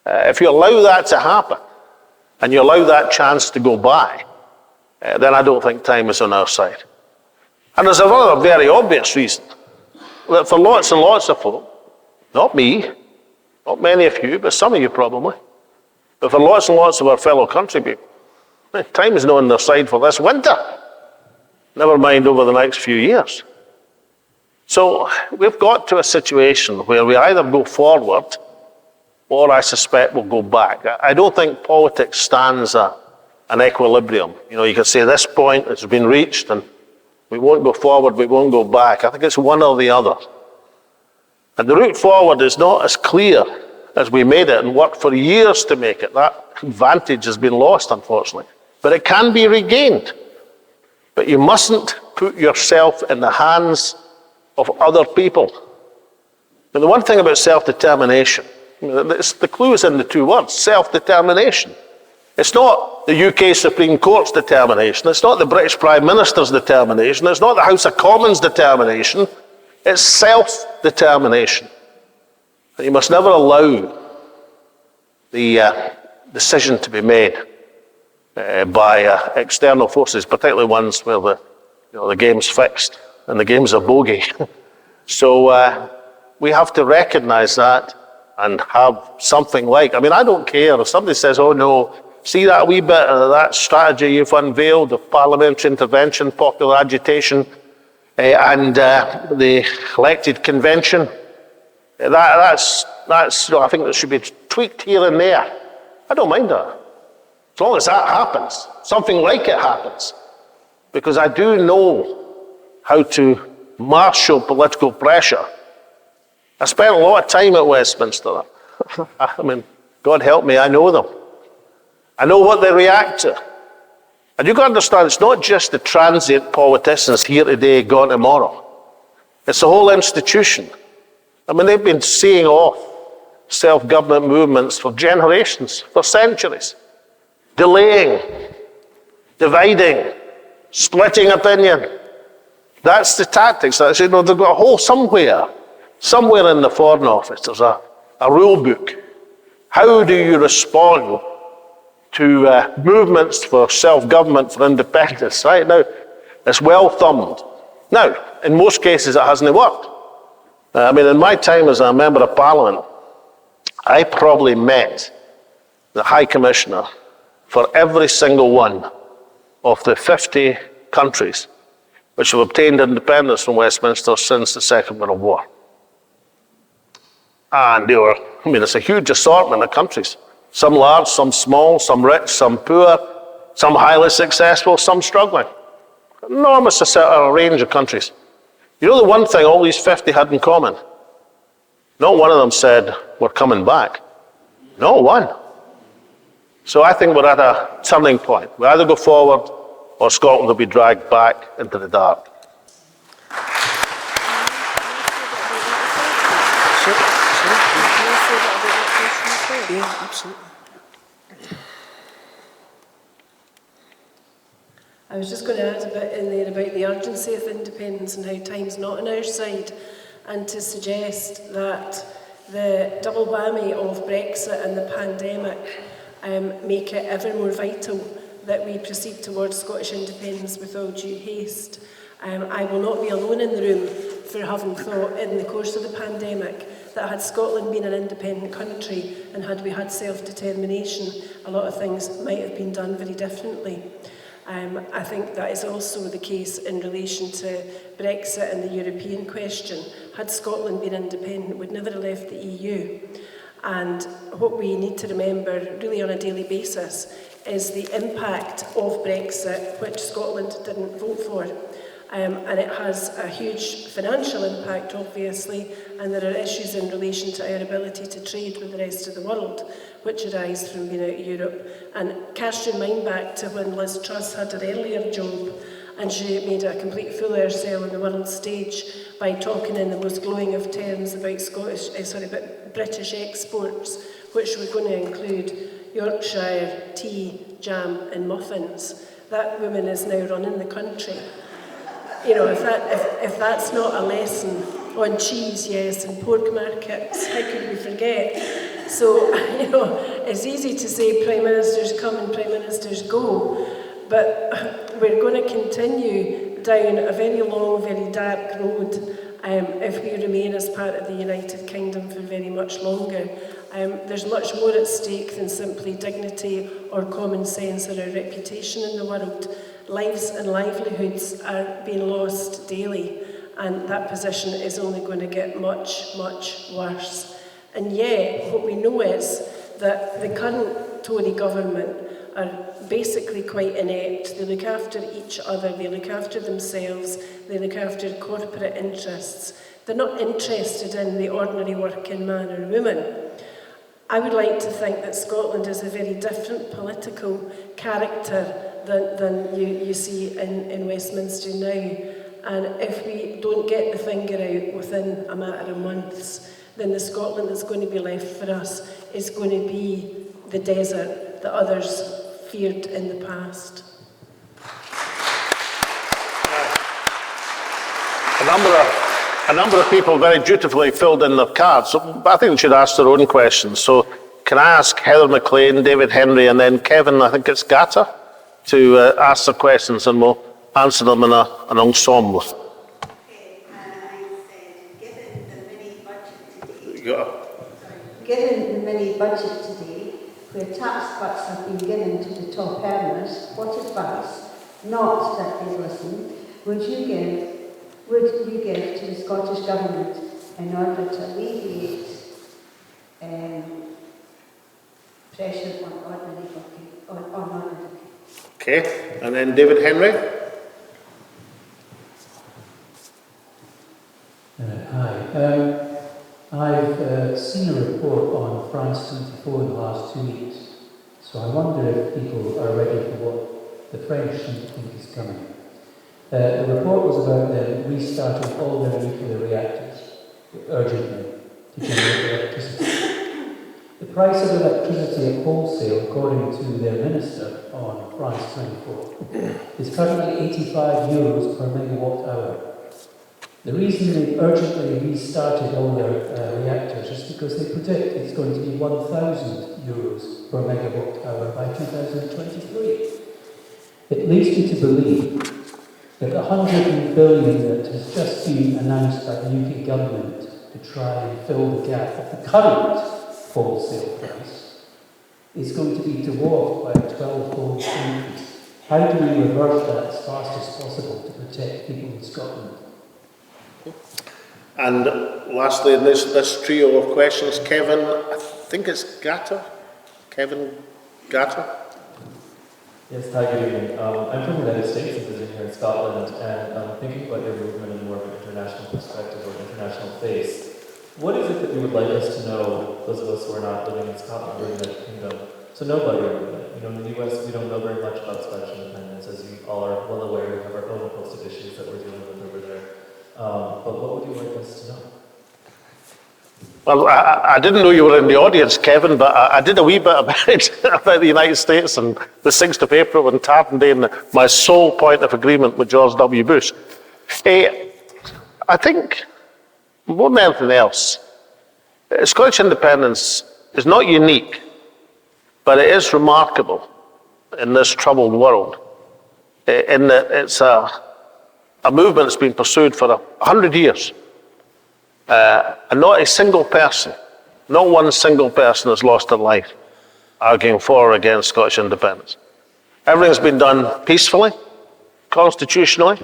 If you allow that to happen, and you allow that chance to go by, then I don't think time is on our side. And there's another very obvious reason, that for lots and lots of folk, not me, not many of you, but some of you probably, but for lots and lots of our fellow country people, time is not on their side for this winter, never mind over the next few years. So we've got to a situation where we either go forward or I suspect we'll go back. I don't think politics stands at an equilibrium. You can say this point has been reached and we won't go forward, we won't go back. I think it's one or the other. And the route forward is not as clear as we made it and worked for years to make it. That advantage has been lost, unfortunately. But it can be regained. But you mustn't put yourself in the hands of other people. And the one thing about self-determination, the clue is in the two words, self-determination. It's not the UK Supreme Court's determination. It's not the British Prime Minister's determination. It's not the House of Commons' determination. It's self-determination. And you must never allow the decision to be made by external forces, particularly ones where the game's fixed and the game's a bogey. So we have to recognize that and have something like, I don't care if somebody says, oh no, see that wee bit of that strategy you've unveiled of parliamentary intervention, popular agitation, and the elected convention. That's I think that should be tweaked here and there. I don't mind that. As long as that happens, something like it happens. Because I do know how to marshal political pressure. I spent a lot of time at Westminster. God help me, I know them. I know what they react to. And you've got to understand, it's not just the transient politicians here today, gone tomorrow. It's the whole institution. They've been seeing off self-government movements for generations, for centuries. Delaying, dividing, splitting opinion. That's the tactics. They've got a whole somewhere in the Foreign Office, there's a rule book. How do you respond to movements for self-government, for independence, right? Now, it's well thumbed. Now, in most cases, it hasn't worked. I mean, in my time as a member of Parliament, I probably met the High Commissioner for every single one of the 50 countries which have obtained independence from Westminster since the Second World War. And they were, I mean, it's a huge assortment of countries. Some large, some small, some rich, some poor, some highly successful, some struggling. Enormous range of countries. You know the one thing all these 50 had in common? Not one of them said, we're coming back. No one. So I think we're at a turning point. We either go forward or Scotland will be dragged back into the dark. Yeah, absolutely. I was just going to add a bit in there about the urgency of independence and how time's not on our side, and to suggest that the double whammy of Brexit and the pandemic make it ever more vital that we proceed towards Scottish independence with all due haste. I will not be alone in the room for having thought in the course of the pandemic that had Scotland been an independent country and had we had self-determination, a lot of things might have been done very differently. I think that is also the case in relation to Brexit and the European question. Had Scotland been independent, we'd never have left the EU. And what we need to remember really on a daily basis is the impact of Brexit, which Scotland didn't vote for. And it has a huge financial impact, obviously, and there are issues in relation to our ability to trade with the rest of the world, which arise from being out of Europe. And cast your mind back to when Liz Truss had her earlier job, and she made a complete fool of herself on the world stage by talking in the most glowing of terms about British exports, which were going to include Yorkshire tea, jam and muffins. That woman is now running the country. You know, if that's not a lesson on cheese, yes, and pork markets, how could we forget? So, you know, it's easy to say Prime Ministers come and Prime Ministers go, but we're going to continue down a very long, very dark road if we remain as part of the United Kingdom for very much longer. There's much more at stake than simply dignity or common sense or our reputation in the world. Lives and livelihoods are being lost daily, and that position is only going to get much, much worse. And yet, what we know is that the current Tory government are basically quite inept. They look after each other, they look after themselves, they look after corporate interests. They're not interested in the ordinary working man or woman. I would like to think that Scotland is a very different political character than you see in Westminster now. And if we don't get the finger out within a matter of months, then the Scotland that's going to be left for us is going to be the desert that others feared in the past. A number of people very dutifully filled in their cards, so I think they should ask their own questions. So can I ask Heather McLean, David Henry, and then Kevin, I think it's Gata, to ask their questions, and we'll answer them in an ensemble. Okay, I said, given the mini budget today, where tax cuts have been given to the top earners, what advice, not that they've listened, would you give to the Scottish Government in order to alleviate pressure on ordinary working? Okay, and then David Henry. Hi. I've seen a report on France 24 in the last 2 weeks, so I wonder if people are ready for what the French seem to think is coming. The report was about them restarting all their nuclear reactors urgently to generate electricity. The price of electricity at wholesale, according to their minister on France 24, is currently €85 per megawatt hour. The reason they've urgently restarted all their reactors is because they predict it's going to be €1,000 per megawatt hour by 2023. It leads me to believe that the 100 billion that has just been announced by the UK government to try and fill the gap of the current wholesale price is going to be dwarfed by a 12-fold increase. How do we reverse that as fast as possible to protect people in Scotland? And lastly, in this trio of questions, Kevin, I think it's Gatter? Kevin Gatter? Yes, hi, good evening. I'm from the United States and visiting here in Scotland, and I'm thinking about your movement in more of an international perspective or international face. What is it that you would like us to know, those of us who are not living in Scotland or in the United Kingdom, to know about your movement? You know, in the US, we don't know very much about Scottish independence, as you all are well aware. We have our own host of issues that we're dealing with over there. But what would you like us to know? Well, I didn't know you were in the audience, Kevin, but I did a wee bit about the United States and the 6th of April and Tartan and my sole point of agreement with George W. Bush. I think, more than anything else, Scottish independence is not unique, but it is remarkable in this troubled world, in that it's a movement that's been pursued for 100 years. And not a single person, not one single person has lost their life arguing for or against Scottish independence. Everything's been done peacefully, constitutionally.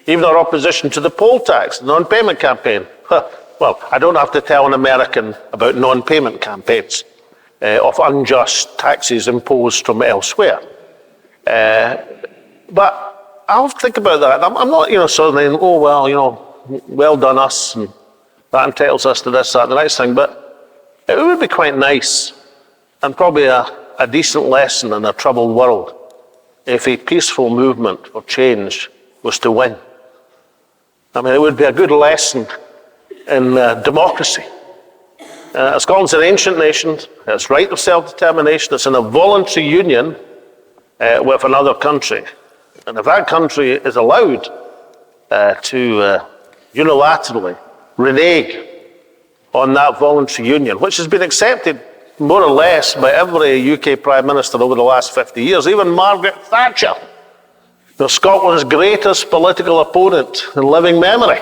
Even our opposition to the poll tax, the non-payment campaign. Well, I don't have to tell an American about non-payment campaigns of unjust taxes imposed from elsewhere. But I'll think about that. I'm not, sort of saying, oh, well, well done us, and that entitles us to this, that, and the next thing. But it would be quite nice, and probably a decent lesson in a troubled world, if a peaceful movement for change was to win. I mean, it would be a good lesson in democracy. Scotland's an ancient nation. It's right of self-determination. It's in a voluntary union with another country. And if that country is allowed to unilaterally renege on that voluntary union, which has been accepted more or less by every UK Prime Minister over the last 50 years, even Margaret Thatcher, Scotland's greatest political opponent in living memory,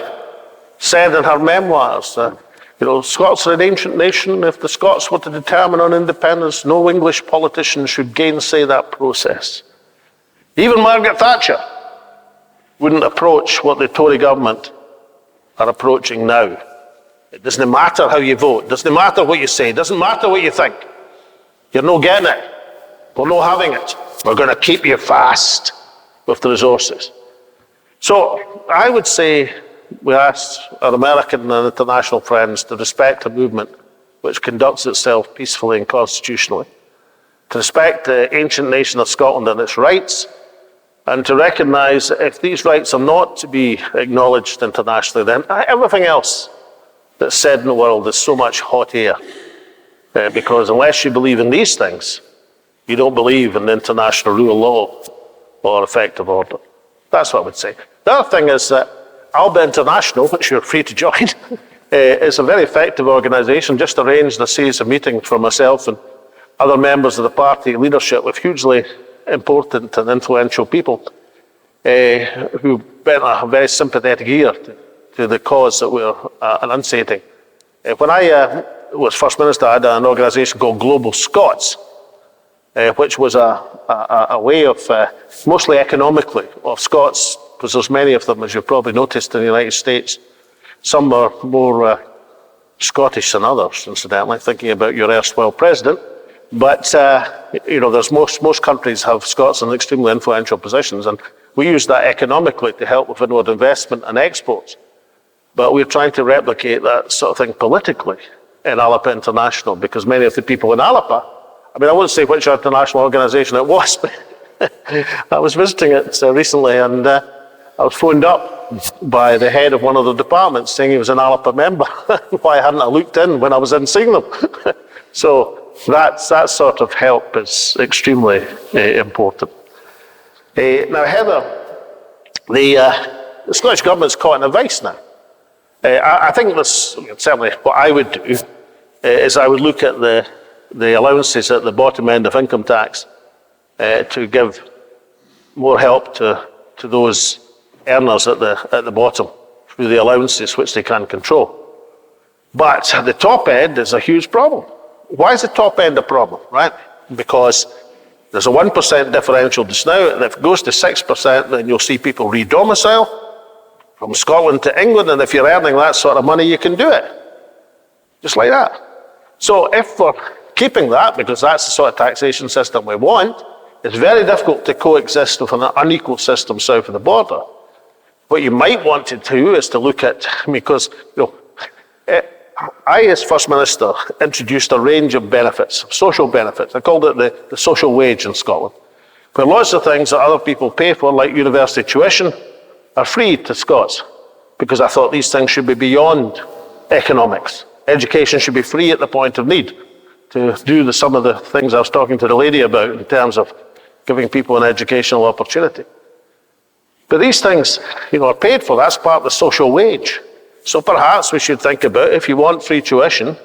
said in her memoirs, Scots are an ancient nation. If the Scots were to determine on independence, no English politician should gainsay that process. Even Margaret Thatcher wouldn't approach what the Tory government are approaching now. It doesn't matter how you vote, doesn't matter what you say, doesn't matter what you think. You're no getting it. We're no having it. We're going to keep you fast with the resources. So I would say we ask our American and international friends to respect a movement which conducts itself peacefully and constitutionally, to respect the ancient nation of Scotland and its rights, and to recognise that if these rights are not to be acknowledged internationally, then everything else that's said in the world is so much hot air. Because unless you believe in these things, you don't believe in international rule of law or effective order. That's what I would say. The other thing is that Alba International, which you're free to join, is a very effective organisation. Just arranged a series of meetings for myself and other members of the party leadership with hugely important and influential people who bent a very sympathetic ear to the cause that we're enunciating. When I was First Minister, I had an organisation called Global Scots, which was a way of, mostly economically, of Scots, because there's many of them, as you've probably noticed, in the United States. Some are more Scottish than others, incidentally, thinking about your erstwhile president. But, there's most countries have Scots in extremely influential positions, and we use that economically to help with inward investment and exports. But we're trying to replicate that sort of thing politically in Alba International, because many of the people in Alba, I won't say which international organisation it was, but I was visiting it recently, and I was phoned up by the head of one of the departments saying he was an Alba member. Why hadn't I looked in when I was in seeing them? So that sort of help is extremely important. Now, Heather, the Scottish Government's caught in a vice now. I think this, certainly what I would do, is I would look at the allowances at the bottom end of income tax to give more help to those earners at the bottom through the allowances which they can control. But the top end is a huge problem. Why is the top end a problem, right? Because there's a 1% differential just now, and if it goes to 6%, then you'll see people re-domicile from Scotland to England, and if you're earning that sort of money, you can do it. Just like that. So if we're keeping that, because that's the sort of taxation system we want, it's very difficult to coexist with an unequal system south of the border. What you might want to do is to look at, because I, as First Minister, introduced a range of benefits, social benefits. I called it the social wage in Scotland, where lots of things that other people pay for, like university tuition, are free to Scots, because I thought these things should be beyond economics. Education should be free at the point of need to do some of the things I was talking to the lady about in terms of giving people an educational opportunity. But these things, are paid for. That's part of the social wage. So perhaps we should think about, if you want free tuition,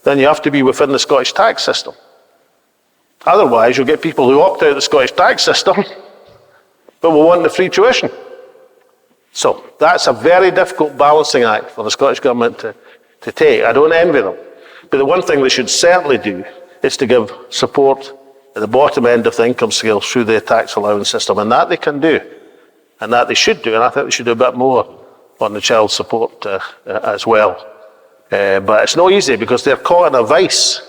then you have to be within the Scottish tax system. Otherwise, you'll get people who opt out of the Scottish tax system, but will want the free tuition. So that's a very difficult balancing act for the Scottish Government to take. I don't envy them. But the one thing they should certainly do is to give support at the bottom end of the income scale through the tax allowance system. And that they can do. And that they should do. And I think they should do a bit more on the child support as well. But it's not easy because they're caught in a vice.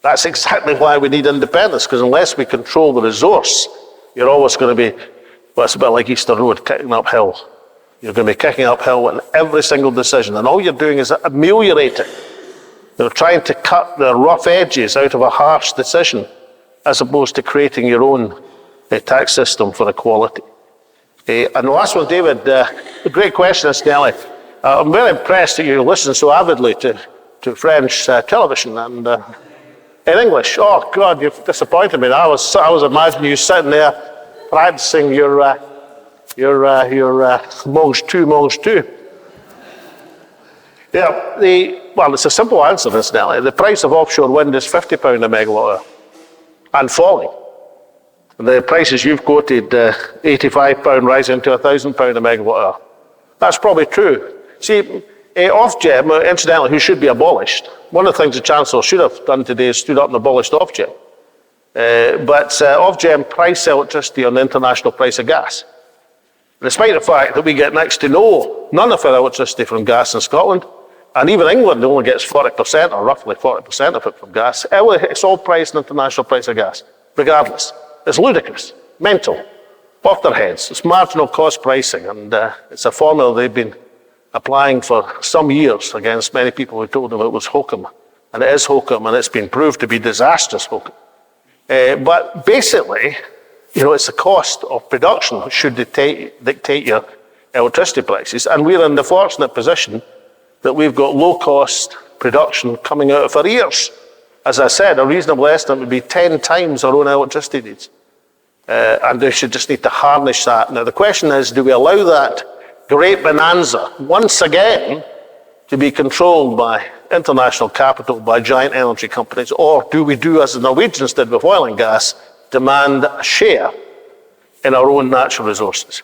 That's exactly why we need independence, because unless we control the resource, you're always going to be, well, it's a bit like Easter Road, kicking uphill. You're going to be kicking uphill in every single decision, and all you're doing is ameliorating. You're trying to cut the rough edges out of a harsh decision, as opposed to creating your own tax system for equality. And the last one, David, a great question, incidentally. I'm very impressed that you listen so avidly to French television and in English. Oh God, you've disappointed me. I was imagining you sitting there practicing your mange two. Yeah, well, it's a simple answer, incidentally. The price of offshore wind is £50 a megawatt hour and falling. And the prices you've quoted, £85 rising to £1,000 a megawatt hour. That's probably true. See, Ofgem, incidentally, who should be abolished, one of the things the Chancellor should have done today is stood up and abolished Ofgem. But Ofgem price electricity on the international price of gas. Despite the fact that we get next to none of our electricity from gas in Scotland, and even England only gets 40%, or roughly 40% of it from gas, it's all priced in the international price of gas, regardless. It's ludicrous, mental, off their heads. It's marginal cost pricing, and it's a formula they've been applying for some years against many people who told them it was hokum. And it is hokum, and it's been proved to be disastrous hokum. But basically, it's the cost of production which should dictate your electricity prices. And we're in the fortunate position that we've got low-cost production coming out of our ears. As I said, a reasonable estimate would be 10 times our own electricity needs. And we should just need to harness that. Now, the question is, do we allow that great bonanza once again to be controlled by international capital, by giant energy companies, or do we do as the Norwegians did with oil and gas, demand a share in our own natural resources?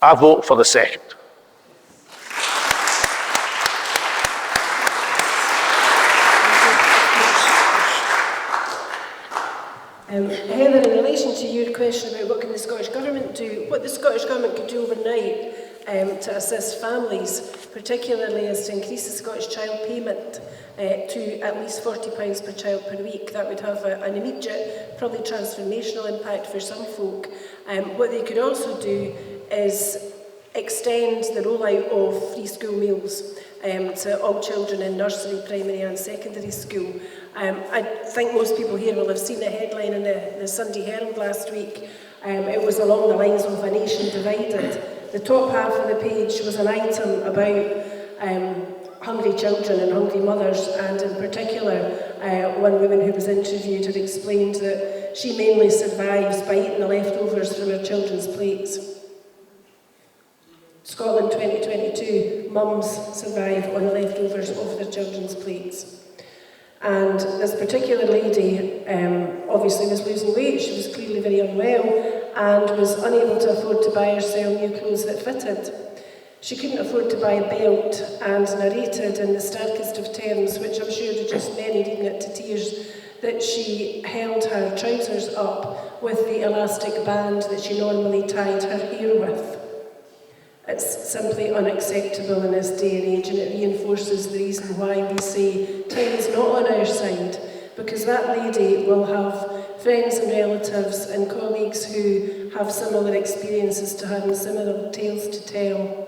I vote for the second. Heather, in relation to your question about what can the Scottish Government do, what the Scottish Government could do overnight to assist families, particularly is to increase the Scottish child payment to at least £40 per child per week. That would have an immediate, probably transformational impact for some folk. What they could also do is extend the rollout of free school meals to all children in nursery, primary and secondary school. I think most people here will have seen a headline in the Sunday Herald last week. It was along the lines of a nation divided. The top half of the page was an item about hungry children and hungry mothers, and in particular, one woman who was interviewed had explained that she mainly survives by eating the leftovers from her children's plates. Scotland 2022, mums survive on the leftovers of their children's plates. And this particular lady obviously was losing weight, she was clearly very unwell and was unable to afford to buy herself new clothes that fitted. She couldn't afford to buy a belt and narrated in the starkest of terms, which I'm sure reduced many reading it to tears, that she held her trousers up with the elastic band that she normally tied her hair with. It's simply unacceptable in this day and age, and it reinforces the reason why we say time is not on our side, because that lady will have friends and relatives and colleagues who have similar experiences to her and similar tales to tell.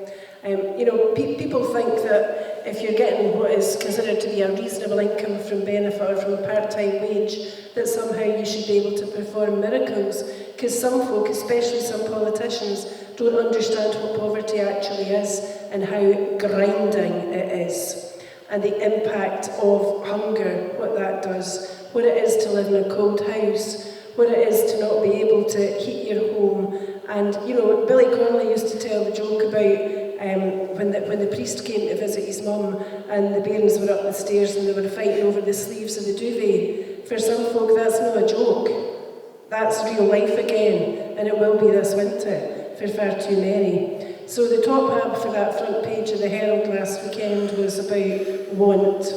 People think that if you're getting what is considered to be a reasonable income from benefit or from a part-time wage, that somehow you should be able to perform miracles, because some folk, especially some politicians, don't understand what poverty actually is and how grinding it is, and the impact of hunger, what that does, what it is to live in a cold house, what it is to not be able to heat your home. And Billy Connolly used to tell the joke about when the priest came to visit his mum and the bairns were up the stairs and they were fighting over the sleeves of the duvet. For some folk, that's not a joke. That's real life again, and it will be this winter for far too many. So the top half for that front page of the Herald last weekend was about want,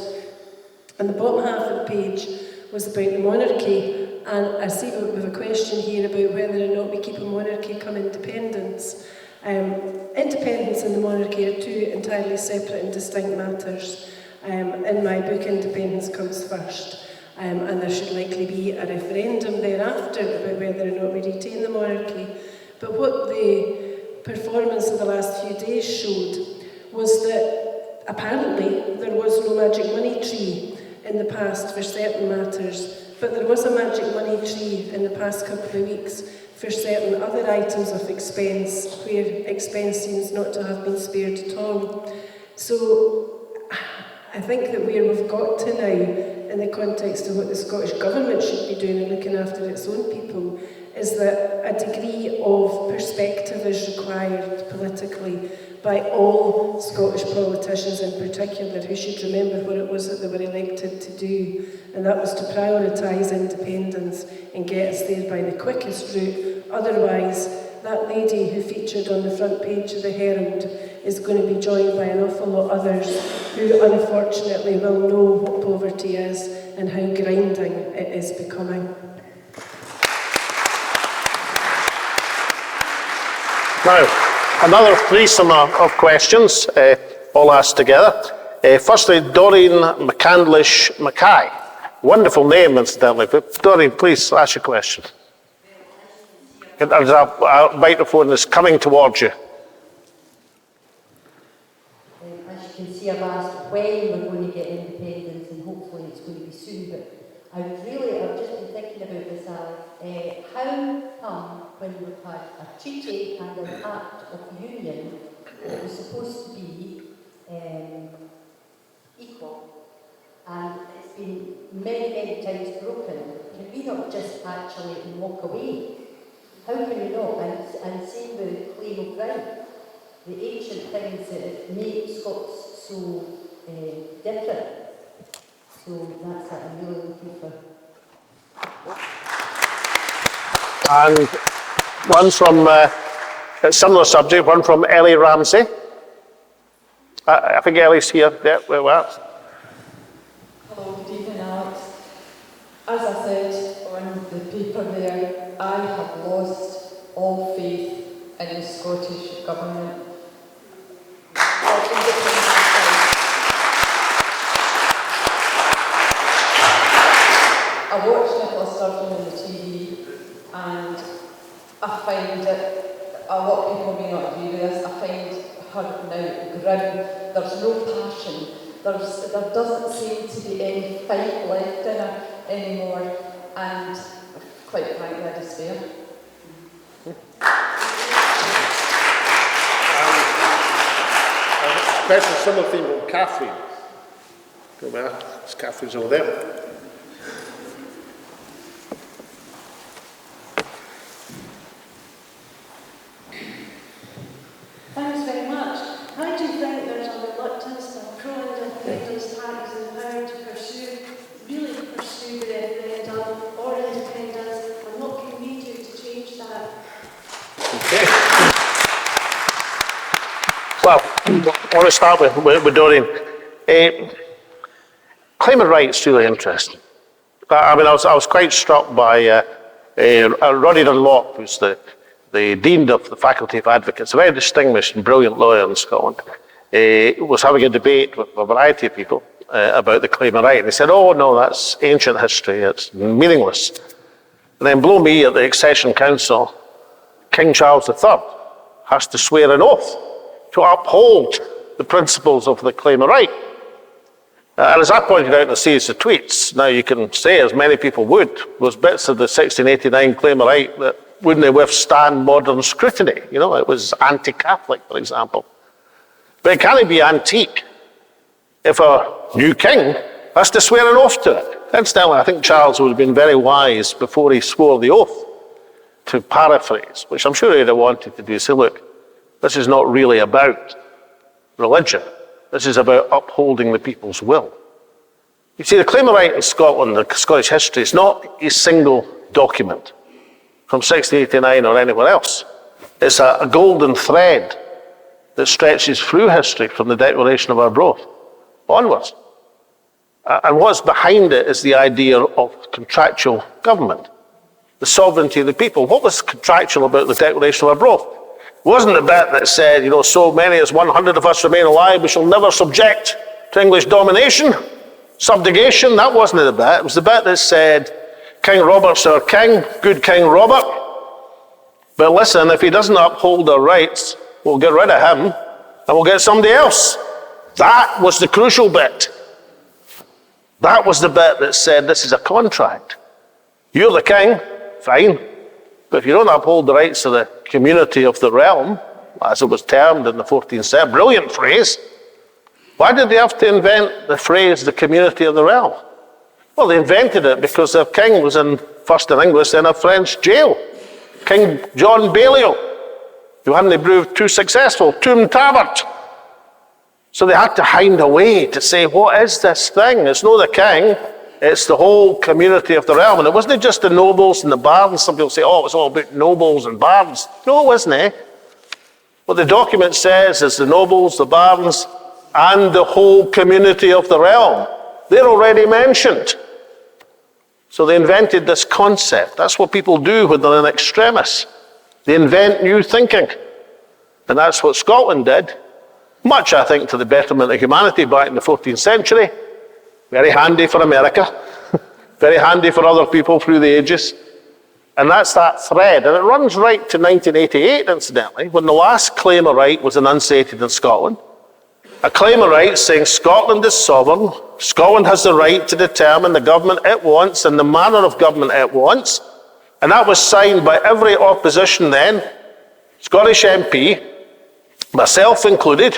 and the bottom half of the page was about the monarchy. And I see we have a question here about whether or not we keep a monarchy come independence. Independence and the monarchy are two entirely separate and distinct matters. In my book, independence comes first, and there should likely be a referendum thereafter about whether or not we retain the monarchy. But what the performance of the last few days showed was that apparently there was no magic money tree in the past for certain matters, but there was a magic money tree in the past couple of weeks for certain other items of expense, where expense seems not to have been spared at all. So I think that where we've got to now, in the context of what the Scottish Government should be doing and looking after its own people, is that a degree of perspective is required politically by all Scottish politicians in particular, who should remember what it was that they were elected to do, and that was to prioritise independence and get us there by the quickest route. Otherwise, that lady who featured on the front page of the Herald is going to be joined by an awful lot of others who unfortunately will know what poverty is and how grinding it is becoming. Now, another threesome of questions, all asked together. Firstly, Doreen McCandlish Mackay. Wonderful name, incidentally. But Doreen, please ask your question. There's a microphone that's coming towards you. As you can see, I've asked when we're going to get independence, and hopefully it's going to be soon. But I've just been thinking about this, Ali. How come when we've had a treaty and an act of union that was supposed to be equal, and it's been many, many times broken, can we not just actually walk away? How can we not? And same with claim of right. The ancient things that make Scots so different. So that's what I'm really looking for. And one from a similar subject, one from Ellie Ramsey. I think Ellie's here. Yeah, where we are. Hello, good evening, Alex. As I said on the paper there, I have lost all faith in the Scottish Government. I watched Nicola Sturgeon on the TV, and I find that a lot of people may not agree with this. I find her now grim. There's no passion. There doesn't seem to be any fight left in her anymore, and quite frankly, I despair. Especially some of them from Catherine. Catherine's over there. Thanks very much. I want to start with Doreen. Claimant rights really interesting. I mean, I was quite struck by Roddy Dunlop, who's the Dean of the Faculty of Advocates, a very distinguished and brilliant lawyer in Scotland, was having a debate with a variety of people about the claimant right. And he said, oh, no, that's ancient history, it's meaningless. And then blow me, at the Accession Council, King Charles III has to swear an oath to uphold the principles of the claimant right. And as I pointed out in a series of tweets, now you can say, as many people would, was bits of the 1689 claimant right that wouldn't withstand modern scrutiny. You know, it was anti-Catholic, for example. But it can't be antique if a new king has to swear an oath to it. Incidentally, I think Charles would have been very wise before he swore the oath to paraphrase, which I'm sure he'd have wanted to do. Say, look, this is not really about religion. This is about upholding the people's will. You see, the claimant right in Scotland, the Scottish history, is not a single document from 1689 or anywhere else. It's a golden thread that stretches through history from the Declaration of Arbroath onwards. And what's behind it is the idea of contractual government, the sovereignty of the people. What was contractual about the Declaration of Arbroath? It wasn't the bit that said, you know, so many as 100 of us remain alive, we shall never subject to English domination, subjugation. That wasn't the bit. It was the bit that said, King Robert's our king, good King Robert. But listen, if he doesn't uphold our rights, we'll get rid of him and we'll get somebody else. That was the crucial bit. That was the bit that said, this is a contract. You're the king, fine. But if you don't uphold the rights of the community of the realm, as it was termed in the 14th century, brilliant phrase. Why did they have to invent the phrase, the community of the realm? Well, they invented it because their king was first in English, then a French jail. King John Balliol, who hadn't proved too successful, Toom Tabart. So they had to find a way to say, what is this thing? It's not the king, it's the whole community of the realm. And it wasn't just the nobles and the barons. Some people say, oh, it's all about nobles and barons. No, it wasn't, eh? What the document says is the nobles, the barons, and the whole community of the realm. They're already mentioned. So they invented this concept. That's what people do when they're in extremis. They invent new thinking. And that's what Scotland did. Much, I think, to the betterment of humanity back in the 14th century. Very handy for America. Very handy for other people through the ages. And that's that thread. And it runs right to 1988, incidentally, when the last claim of right was enunciated in Scotland. A claim of right saying Scotland is sovereign. Scotland has the right to determine the government it wants and the manner of government it wants. And that was signed by every opposition then, Scottish MP, myself included,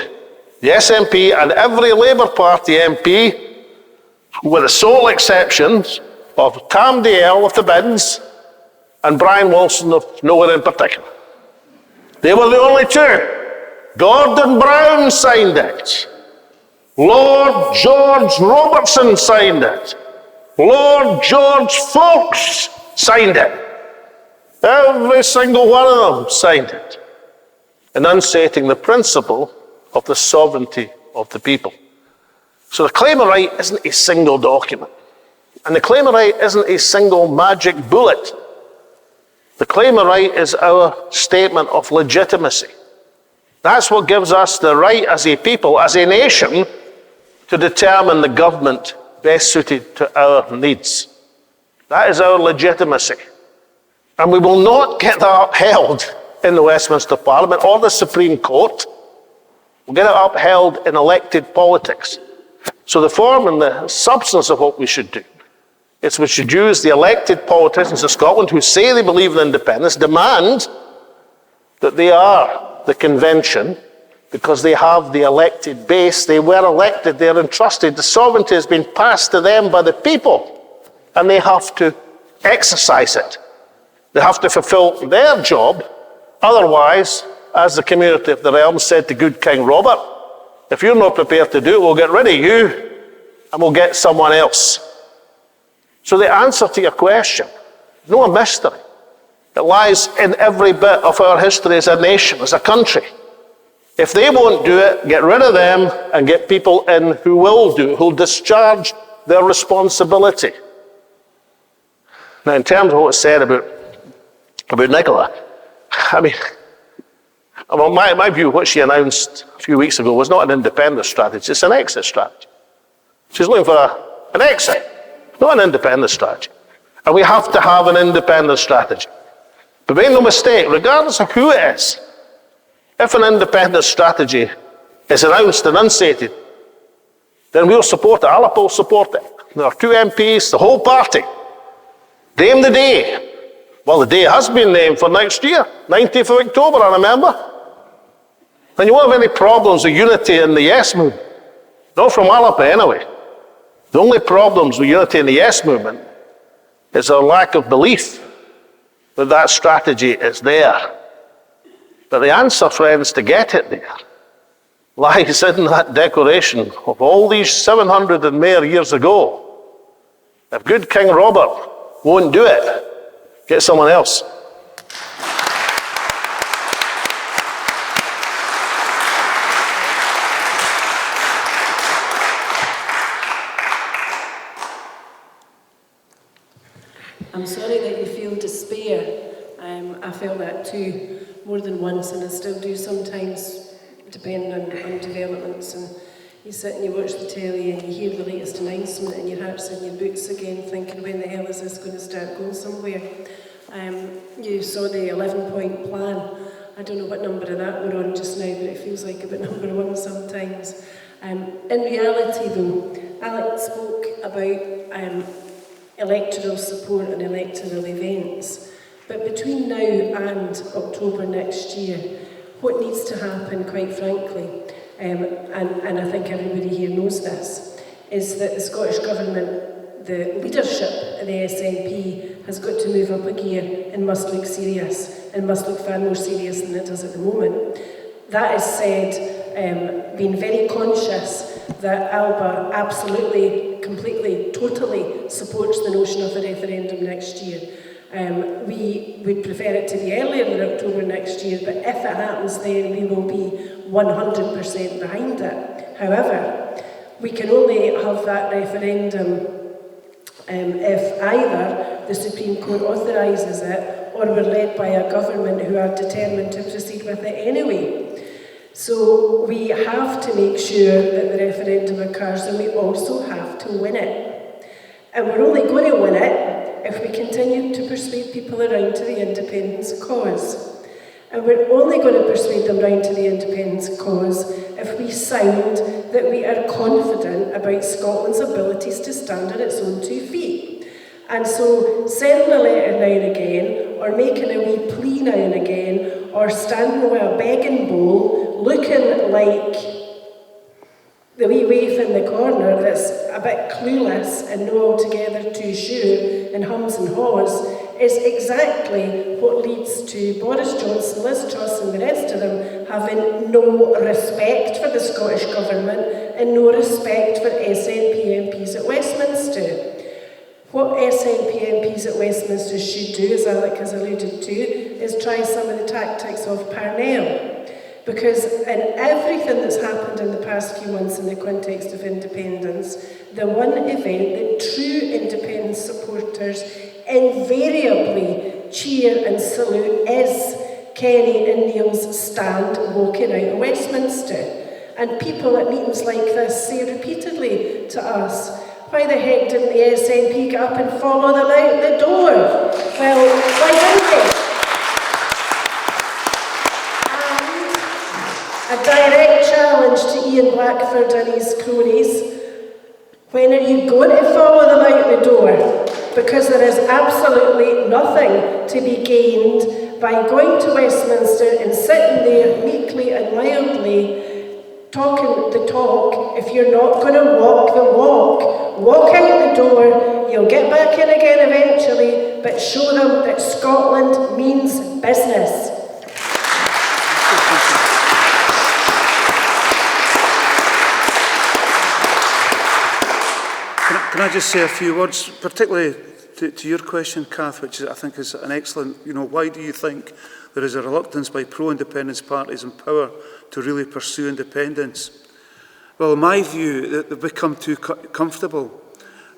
the SNP and every Labour Party MP, with the sole exceptions of Tam Dalyell of the Bins and Brian Wilson of nowhere in particular. They were the only two. Gordon Brown signed it. Lord George Robertson signed it. Lord George Foulkes signed it. Every single one of them signed it, enunciating the principle of the sovereignty of the people. So the claim of right isn't a single document. And the claim of right isn't a single magic bullet. The claim of right is our statement of legitimacy. That's what gives us the right as a people, as a nation, to determine the government best suited to our needs. That is our legitimacy. And we will not get that upheld in the Westminster Parliament or the Supreme Court. We'll get it upheld in elected politics. So the form and the substance of what we should do is we should use the elected politicians of Scotland who say they believe in independence, demand that they are the convention because they have the elected base. They were elected, they're entrusted. The sovereignty has been passed to them by the people and they have to exercise it. They have to fulfill their job. Otherwise, as the community of the realm said to good King Robert, if you're not prepared to do it, we'll get rid of you and we'll get someone else. So the answer to your question, no mystery. It lies in every bit of our history as a nation, as a country. If they won't do it, get rid of them and get people in who will do it, who'll discharge their responsibility. Now, in terms of what was said about Nicola, I mean, well, my view, what she announced a few weeks ago was not an independent strategy, it's an exit strategy. She's looking for an exit, not an independent strategy. And we have to have an independent strategy. But make no mistake, regardless of who it is, if an independent strategy is announced and unstated, then we'll support it. Alba will support it. There are 2 MPs, the whole party. Name the day. Well, the day has been named for next year, 19th of October, I remember. And you won't have any problems with unity in the Yes movement. Not from Alba, anyway. The only problems with unity in the Yes movement is our lack of belief that that strategy is there. But the answer, friends, to get it there lies in that declaration of all these 700 and more years ago. If good King Robert won't do it, get someone else. I'm sorry that you feel despair. I felt that too, more than once, and I still do sometimes, depending on developments. And you sit and you watch the telly and you hear the latest announcement and your heart's in your boots again, thinking, when the hell is this going to start going somewhere? You saw the 11-point plan. I don't know what number of that we're on just now, but it feels like about number 1 sometimes. In reality, though, Alex spoke about electoral support and electoral events. But between now and October next year, what needs to happen, quite frankly, and I think everybody here knows this, is that the Scottish Government, the leadership of the SNP, has got to move up a gear and must look serious, and must look far more serious than it does at the moment. That is said, being very conscious that Alba absolutely, completely, totally supports the notion of a referendum next year. We would prefer it to be earlier than October next year, but if it happens then we will be 100% behind it. However, we can only have that referendum if either the Supreme Court authorises it or we're led by a government who are determined to proceed with it anyway. So we have to make sure that the referendum occurs, and we also have to win it. And we're only going to win it if we continue to persuade people around to the independence cause. And we're only going to persuade them round to the independence cause if we sound that we are confident about Scotland's abilities to stand on its own 2 feet. And so sending a letter now and again, or making a wee plea now and again, or standing with a begging bowl, looking like the wee waif in the corner that's a bit clueless and not altogether too sure and hums and haws, is exactly what leads to Boris Johnson, Liz Truss and the rest of them having no respect for the Scottish Government and no respect for SNP MPs at Westminster. What SNP MPs at Westminster should do, as Alec has alluded to, is try some of the tactics of Parnell. Because in everything that's happened in the past few months in the context of independence, the one event that true independence supporters invariably cheer and salute is Kenny and Neil's stand walking out of Westminster. And people at meetings like this say repeatedly to us, why the heck didn't the SNP get up and follow them out the door? Well, why didn't they? A direct challenge to Ian Blackford and his cronies. When are you going to follow them out the door? Because there is absolutely nothing to be gained by going to Westminster and sitting there meekly and mildly talking the talk if you're not going to walk the walk. Walk out the door, you'll get back in again eventually, but show them that Scotland means business. Can I just say a few words, particularly to your question, Kath, which I think is an excellent, why do you think there is a reluctance by pro-independence parties in power to really pursue independence. Well, in my view, they've become too comfortable.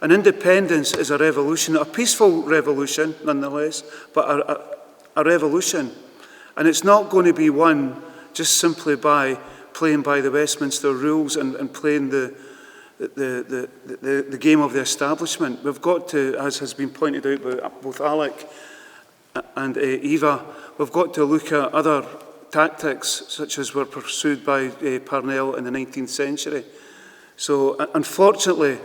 And independence is a revolution, a peaceful revolution nonetheless, but a revolution. And it's not going to be won just simply by playing by the Westminster rules and playing the game of the establishment. We've got to, as has been pointed out by both Alec and Eva, we've got to look at other tactics such as were pursued by Parnell in the 19th century. So unfortunately,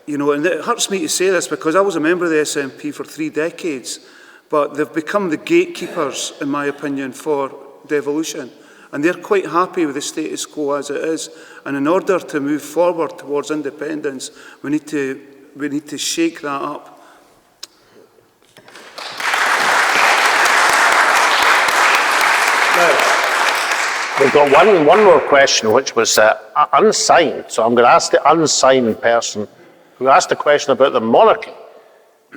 and it hurts me to say this because I was a member of the SNP for 3 decades, but they've become the gatekeepers, in my opinion, for devolution. And they're quite happy with the status quo as it is. And in order to move forward towards independence, we need to shake that up. We've got one more question, which was unsigned. So I'm going to ask the unsigned person who asked a question about the monarchy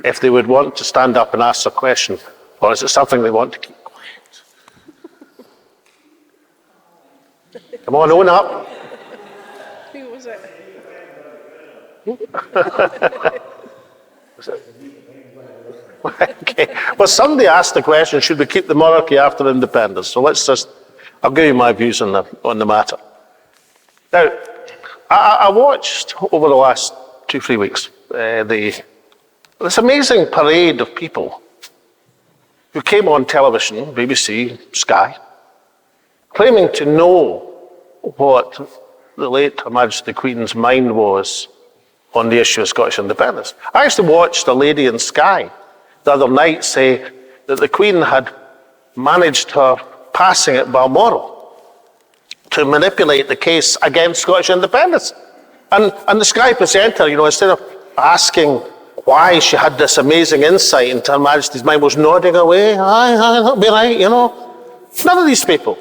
if they would want to stand up and ask a question, or is it something they want to keep quiet? Come on, own up. Who was it? Was it? Okay. Well, somebody asked the question, should we keep the monarchy after independence? So I'll give you my views on the matter. Now, I watched over the last 2-3 weeks this amazing parade of people who came on television, BBC, Sky, claiming to know what the late Her Majesty the Queen's mind was on the issue of Scottish independence. I actually watched a lady in Sky the other night say that the Queen had managed her passing at Balmoral to manipulate the case against Scottish independence. And the Sky presenter, instead of asking why she had this amazing insight into Her Majesty's mind, was nodding away. Aye, that'll be right, None of these people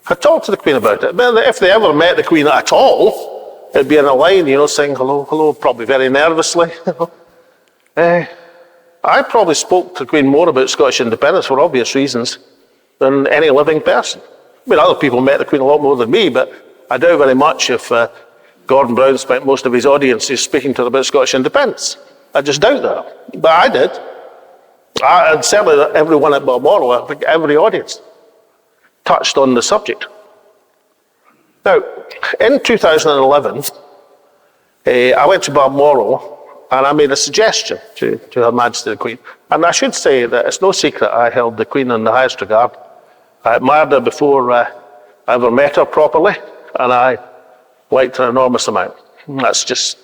had talked to the Queen about it. But if they ever met the Queen at all, it'd be in a line, saying hello, hello, probably very nervously. I probably spoke to the Queen more about Scottish independence for obvious reasons than any living person. I mean, other people met the Queen a lot more than me, but I doubt very much if Gordon Brown spent most of his audiences speaking to her about Scottish independence. I just doubt that. But I did. And certainly everyone at Balmoral, I think every audience, touched on the subject. Now, in 2011, I went to Balmoral and I made a suggestion to Her Majesty the Queen. And I should say that it's no secret I held the Queen in the highest regard. I admired her before I ever met her properly, and I liked her an enormous amount. That's just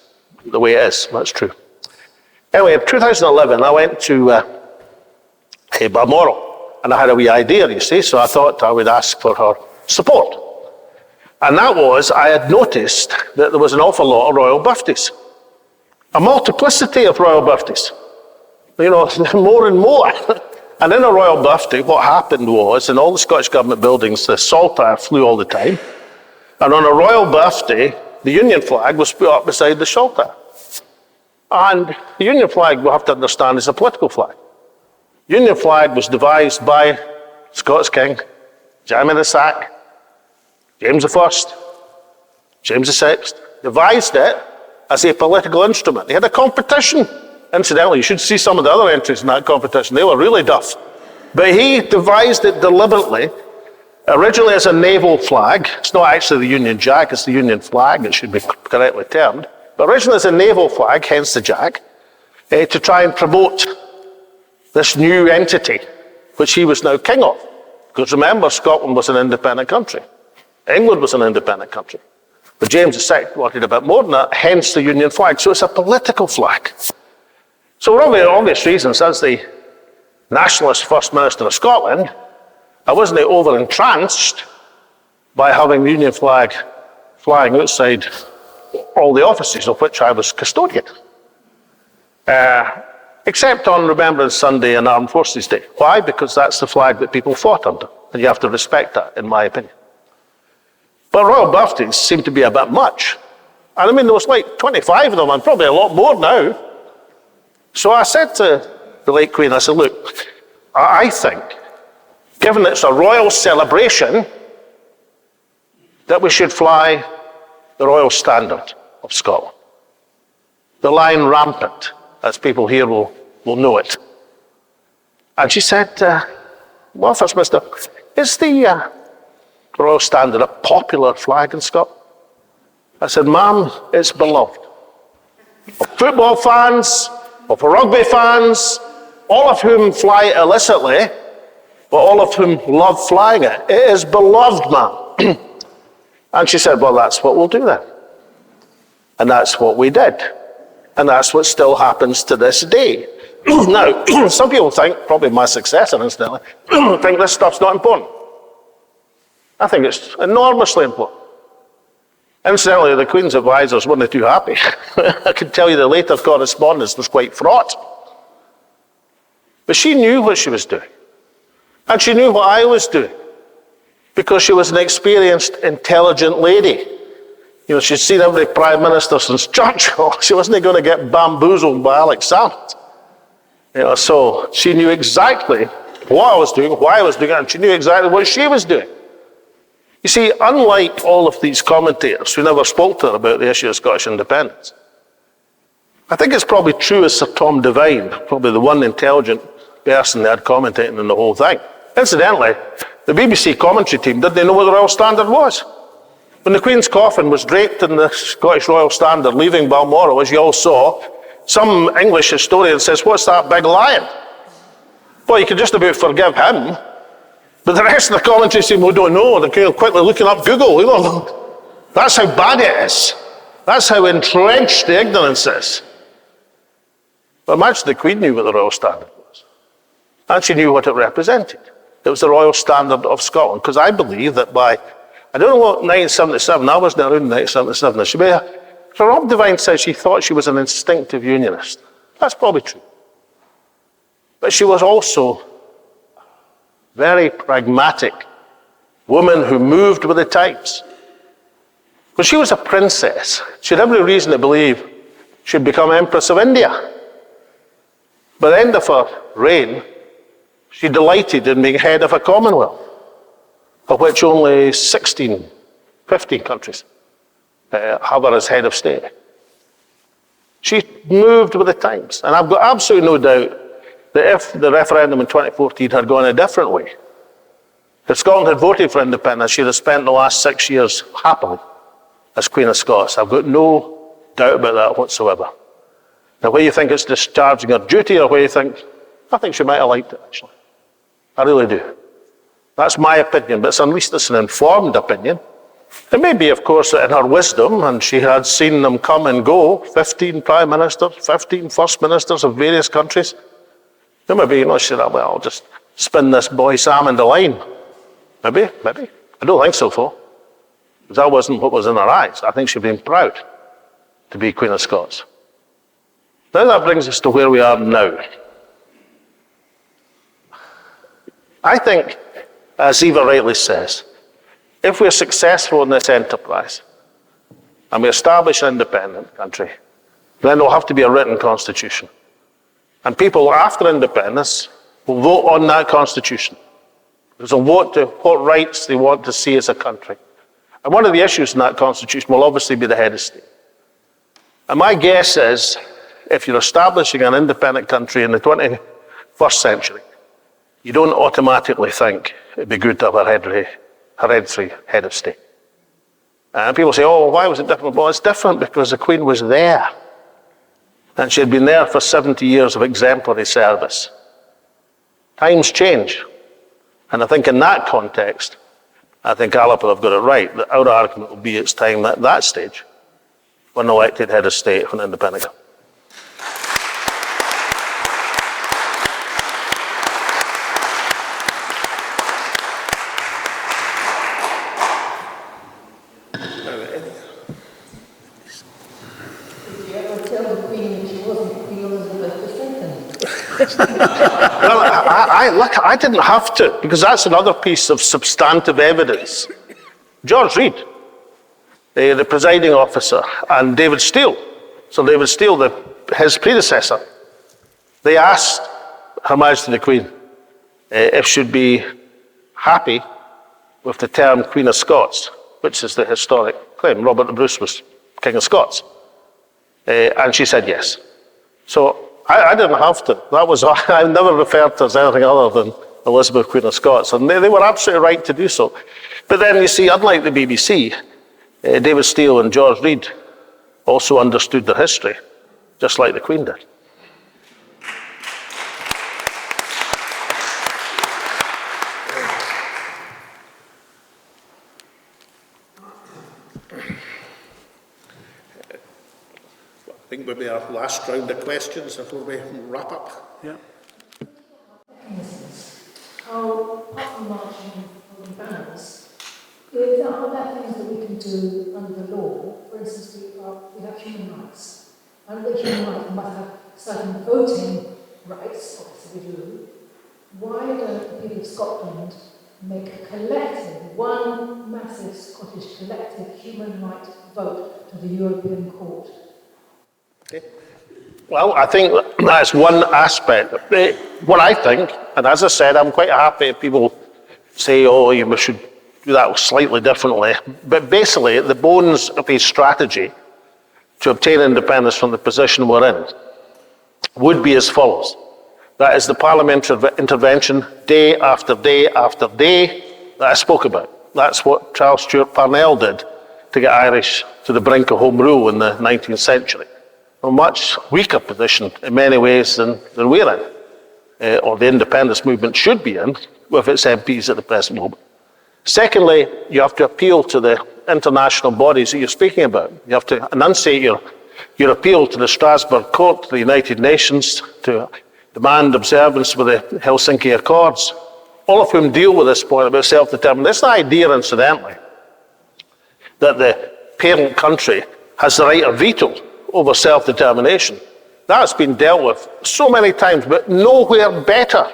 the way it is, that's true. Anyway, in 2011, I went to Balmoral, and I had a wee idea, you see, so I thought I would ask for her support. And that was, I had noticed that there was an awful lot of royal birthdays. A multiplicity of royal birthdays. More and more. And in a royal birthday, what happened was, in all the Scottish Government buildings, the saltire flew all the time. And on a royal birthday, the Union flag was put up beside the saltire. And the Union flag, we'll have to understand, is a political flag. The Union flag was devised by Scots King, Jaime the Sack, James I, James VI, devised it as a political instrument. They had a competition. Incidentally, you should see some of the other entries in that competition. They were really duff. But he devised it deliberately, originally as a naval flag. It's not actually the Union Jack, it's the Union flag, it should be correctly termed. But originally as a naval flag, hence the Jack, to try and promote this new entity, which he was now king of. Because remember, Scotland was an independent country. England was an independent country. But James VI wanted a bit more than that, hence the Union flag. So it's a political flag. So for obvious reasons, as the nationalist First Minister of Scotland, I wasn't over-entranced by having the Union flag flying outside all the offices of which I was custodian. Except on Remembrance Sunday and Armed Forces Day. Why? Because that's the flag that people fought under. And you have to respect that, in my opinion. But royal birthdays seem to be a bit much. And I mean, there was like 25 of them, and probably a lot more now. So I said to the late Queen, I said, look, I think, given it's a royal celebration, that we should fly the Royal Standard of Scotland. The line rampant, as people here will know it. And she said, well, First Minister, is the Royal Standard a popular flag in Scotland? I said, ma'am, it's beloved. Of football fans, of rugby fans, all of whom fly illicitly, but all of whom love flying it. It is beloved, ma'am. And she said, well, that's what we'll do then. And that's what we did. And that's what still happens to this day. Now, some people think, probably my successor incidentally, think this stuff's not important. I think it's enormously important. Incidentally, the Queen's advisors weren't too happy. I can tell you the later correspondence was quite fraught. But she knew what she was doing. And she knew what I was doing. Because she was an experienced, intelligent lady. You know, she'd seen every Prime Minister since Churchill. She wasn't going to get bamboozled by Alex Salmond. You know, so she knew exactly what I was doing, why I was doing it, and she knew exactly what she was doing. You see, unlike all of these commentators who never spoke to her about the issue of Scottish independence, I think it's probably true as Sir Tom Devine, probably the one intelligent person they had commentating on the whole thing. Incidentally, the BBC commentary team, did they know what the Royal Standard was? When the Queen's coffin was draped in the Scottish Royal Standard leaving Balmoral, as you all saw, some English historian says, what's that big lion? Well, you could just about forgive him. But the rest of the commentary team, we don't know. They're quickly looking up Google. You know, that's how bad it is. That's how entrenched the ignorance is. But imagine the Queen knew what the Royal Standard was. And she knew what it represented. It was the Royal Standard of Scotland. Because I believe that by, I don't know what, 1977, I wasn't around in 1977. So Rob Devine says she thought she was an instinctive unionist. That's probably true. But she was also very pragmatic woman who moved with the times. When she was a princess, she had every reason to believe she'd become Empress of India. By the end of her reign, she delighted in being head of a Commonwealth, of which only 15 countries have her as head of state. She moved with the times. And I've got absolutely no doubt that if the referendum in 2014 had gone a different way, if Scotland had voted for independence, she'd have spent the last 6 years happily as Queen of Scots. I've got no doubt about that whatsoever. Now, whether you think it's discharging her duty or whether you think, I think she might have liked it, actually. I really do. That's my opinion, but at least it's an informed opinion. It may be, of course, that in her wisdom, and she had seen them come and go, 15 Prime Ministers, 15 First Ministers of various countries. It may be, she said, well, I'll just spin this boy Salmond a line. Maybe. I don't think so, though. Because that wasn't what was in her eyes. I think she'd been proud to be Queen of Scots. Now that brings us to where we are now. I think, as Eva rightly says, if we're successful in this enterprise and we establish an independent country, then there'll have to be a written constitution. And people after independence will vote on that constitution. They'll vote to what rights they want to see as a country. And one of the issues in that constitution will obviously be the head of state. And my guess is, if you're establishing an independent country in the 21st century, you don't automatically think it'd be good to have a hereditary head of state. And people say, oh, why was it different? Well, it's different because the Queen was there. And she had been there for 70 years of exemplary service. Times change. And I think in that context, I think Alba have got it right, that our argument will be it's time at that stage for an elected head of state for an independent country. Well, I didn't have to, because that's another piece of substantive evidence. George Reid, the presiding officer, and David Steele, Sir David Steele, his predecessor, they asked Her Majesty the Queen if she'd be happy with the term Queen of Scots, which is the historic claim. Robert the Bruce was King of Scots. And she said yes. So I didn't have to. That was, I never referred to as anything other than Elizabeth, Queen of Scots. And they were absolutely right to do so. But then you see, unlike the BBC, David Steele and George Reid also understood their history, just like the Queen did. I think maybe our last round of questions before we wrap up. Yeah. How, apart from marching holding banners, are there things that we can do under the law? For instance, we have human rights. And the human rights must have certain voting rights, obviously we do. Why don't the people of Scotland make a collective, one massive Scottish collective human rights vote to the European Court? Okay. Well, I think that's one aspect. What I think, and as I said, I'm quite happy if people say, oh, we should do that slightly differently. But basically, the bones of a strategy to obtain independence from the position we're in would be as follows. That is the parliamentary intervention day after day after day that I spoke about. That's what Charles Stewart Parnell did to get Irish to the brink of home rule in the 19th century. A much weaker position in many ways than we're in, or the independence movement should be in, with its MPs at the present moment. Secondly, you have to appeal to the international bodies that you're speaking about. You have to enunciate your appeal to the Strasbourg Court, to the United Nations, to demand observance with the Helsinki Accords, all of whom deal with this point about self-determination. This idea, incidentally, that the parent country has the right of veto over self-determination. That's been dealt with so many times, but nowhere better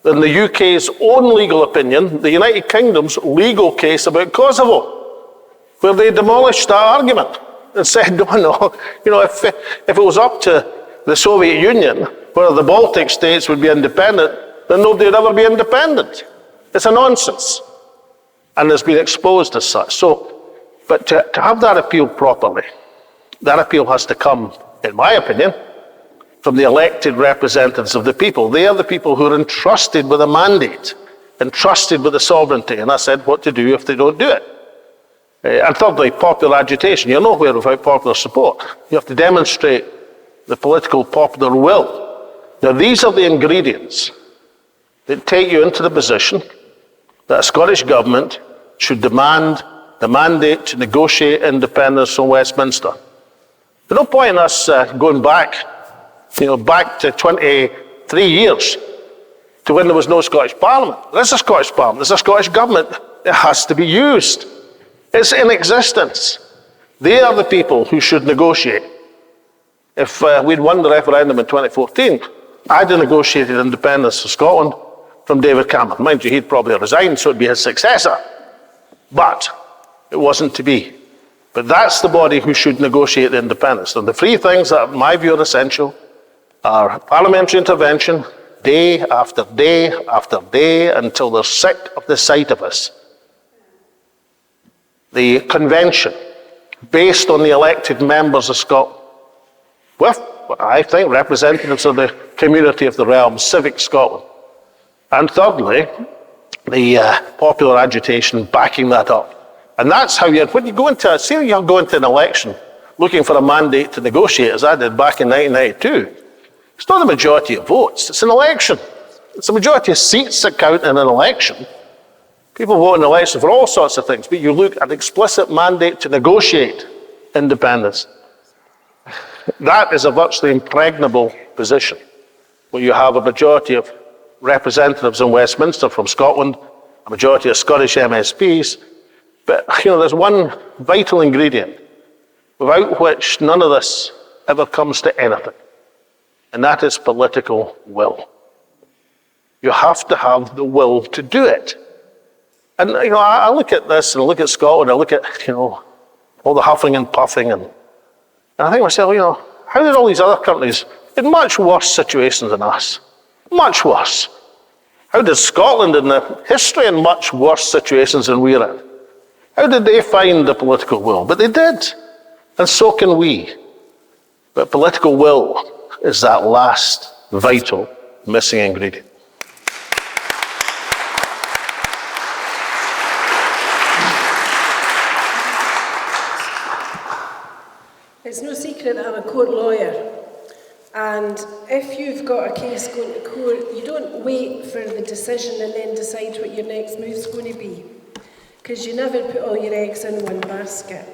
than the UK's own legal opinion, the United Kingdom's legal case about Kosovo, where they demolished that argument and said, no, if it was up to the Soviet Union, where the Baltic states would be independent, then nobody would ever be independent. It's a nonsense. And it's been exposed as such. But to have that appeal properly, that appeal has to come, in my opinion, from the elected representatives of the people. They are the people who are entrusted with a mandate, entrusted with the sovereignty, and I said what to do if they don't do it. And thirdly, popular agitation. You're nowhere without popular support. You have to demonstrate the political popular will. Now, these are the ingredients that take you into the position that a Scottish government should demand the mandate to negotiate independence from Westminster. There's no point in us going back to 23 years to when there was no Scottish Parliament. There's a Scottish Parliament, there's a Scottish government. It has to be used. It's in existence. They are the people who should negotiate. If we'd won the referendum in 2014, I'd have negotiated independence for Scotland from David Cameron. Mind you, he'd probably resigned, so it'd be his successor. But it wasn't to be. But that's the body who should negotiate the independence. And the three things that, in my view, are essential are parliamentary intervention, day after day after day, until they're sick of the sight of us. The convention, based on the elected members of Scotland, with, I think, representatives of the community of the realm, civic Scotland. And thirdly, the popular agitation backing that up. And that's how when you go into an election looking for a mandate to negotiate, as I did back in 1992, it's not a majority of votes, it's an election. It's a majority of seats that count in an election. People vote in an election for all sorts of things, but you look at an explicit mandate to negotiate independence. That is a virtually impregnable position, where you have a majority of representatives in Westminster from Scotland, a majority of Scottish MSPs, but there's one vital ingredient without which none of this ever comes to anything, and that is political will. You have to have the will to do it. And I look at this and I look at Scotland, I look at all the huffing and puffing, and I think to myself, how did all these other countries in much worse situations than us, much worse, How did Scotland in the history in much worse situations than we're in? How did they find the political will? But they did, and so can we. But political will is that last vital missing ingredient. It's no secret that I'm a court lawyer, and if you've got a case going to court, you don't wait for the decision and then decide what your next move's going to be, because you never put all your eggs in one basket.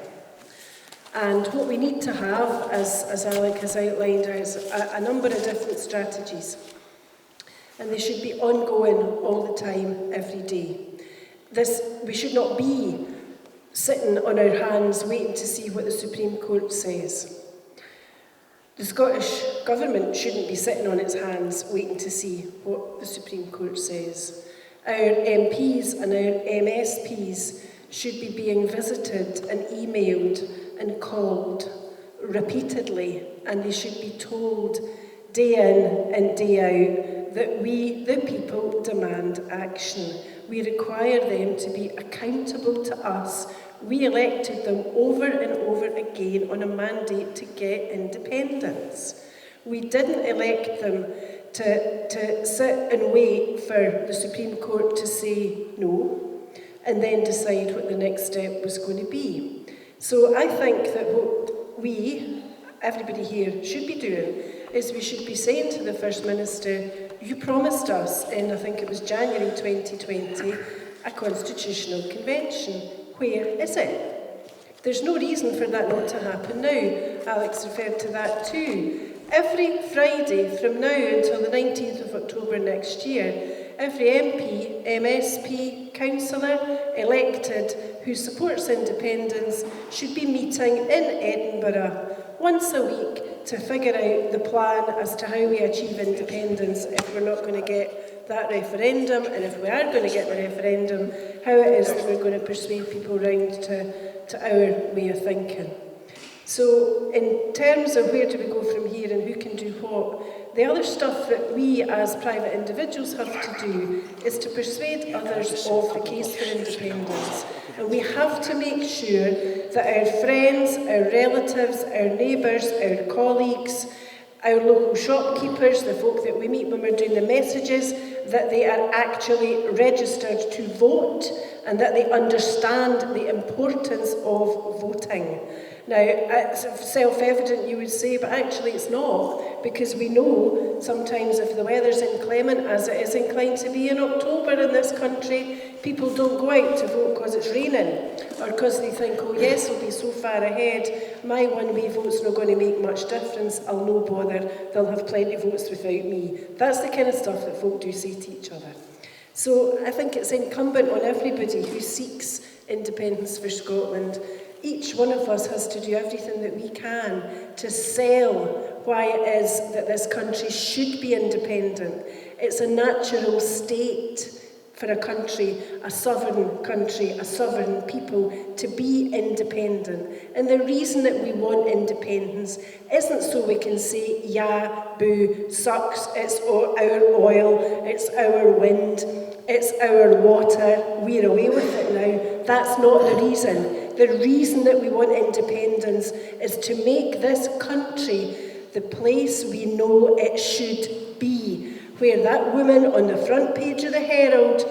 And what we need to have, as Alec has outlined, is a number of different strategies, and they should be ongoing all the time, every day. We should not be sitting on our hands waiting to see what the Supreme Court says. The Scottish Government shouldn't be sitting on its hands waiting to see what the Supreme Court says. Our MPs and our MSPs should be being visited and emailed and called repeatedly, and they should be told day in and day out that we, the people, demand action. We require them to be accountable to us. We elected them over and over again on a mandate to get independence. We didn't elect them to sit and wait for the Supreme Court to say no and then decide what the next step was going to be. So I think that what we, everybody here, should be doing is we should be saying to the First Minister, you promised us in, I think it was January 2020, a constitutional convention. Where is it? There's no reason for that not to happen now. Alex referred to that too. Every Friday from now until the 19th of October next year, every MP, MSP, councillor, elected who supports independence should be meeting in Edinburgh once a week to figure out the plan as to how we achieve independence if we're not going to get that referendum, and if we are going to get the referendum, how it is that we're going to persuade people round to our way of thinking. So in terms of where do we go from here and who can do what, the other stuff that we as private individuals have to do is to persuade others of the case for independence. And we have to make sure that our friends, our relatives, our neighbours, our colleagues, our local shopkeepers, the folk that we meet when we're doing the messages, that they are actually registered to vote and that they understand the importance of voting. Now, it's self-evident, you would say, but actually it's not, because we know sometimes if the weather's inclement, as it is inclined to be in October in this country, people don't go out to vote because it's raining, or because they think, oh yes, we'll be so far ahead, my one-way vote's not going to make much difference, I'll no bother, they'll have plenty of votes without me. That's the kind of stuff that folk do say to each other. So I think it's incumbent on everybody who seeks independence for Scotland. Each one of us has to do everything that we can to sell why it is that this country should be independent. It's a natural state for a country, a sovereign people, to be independent. And the reason that we want independence isn't so we can say, yeah, boo, sucks, it's our oil, it's our wind, it's our water, we're away with it now. That's not the reason. The reason that we want independence is to make this country the place we know it should be, where that woman on the front page of the Herald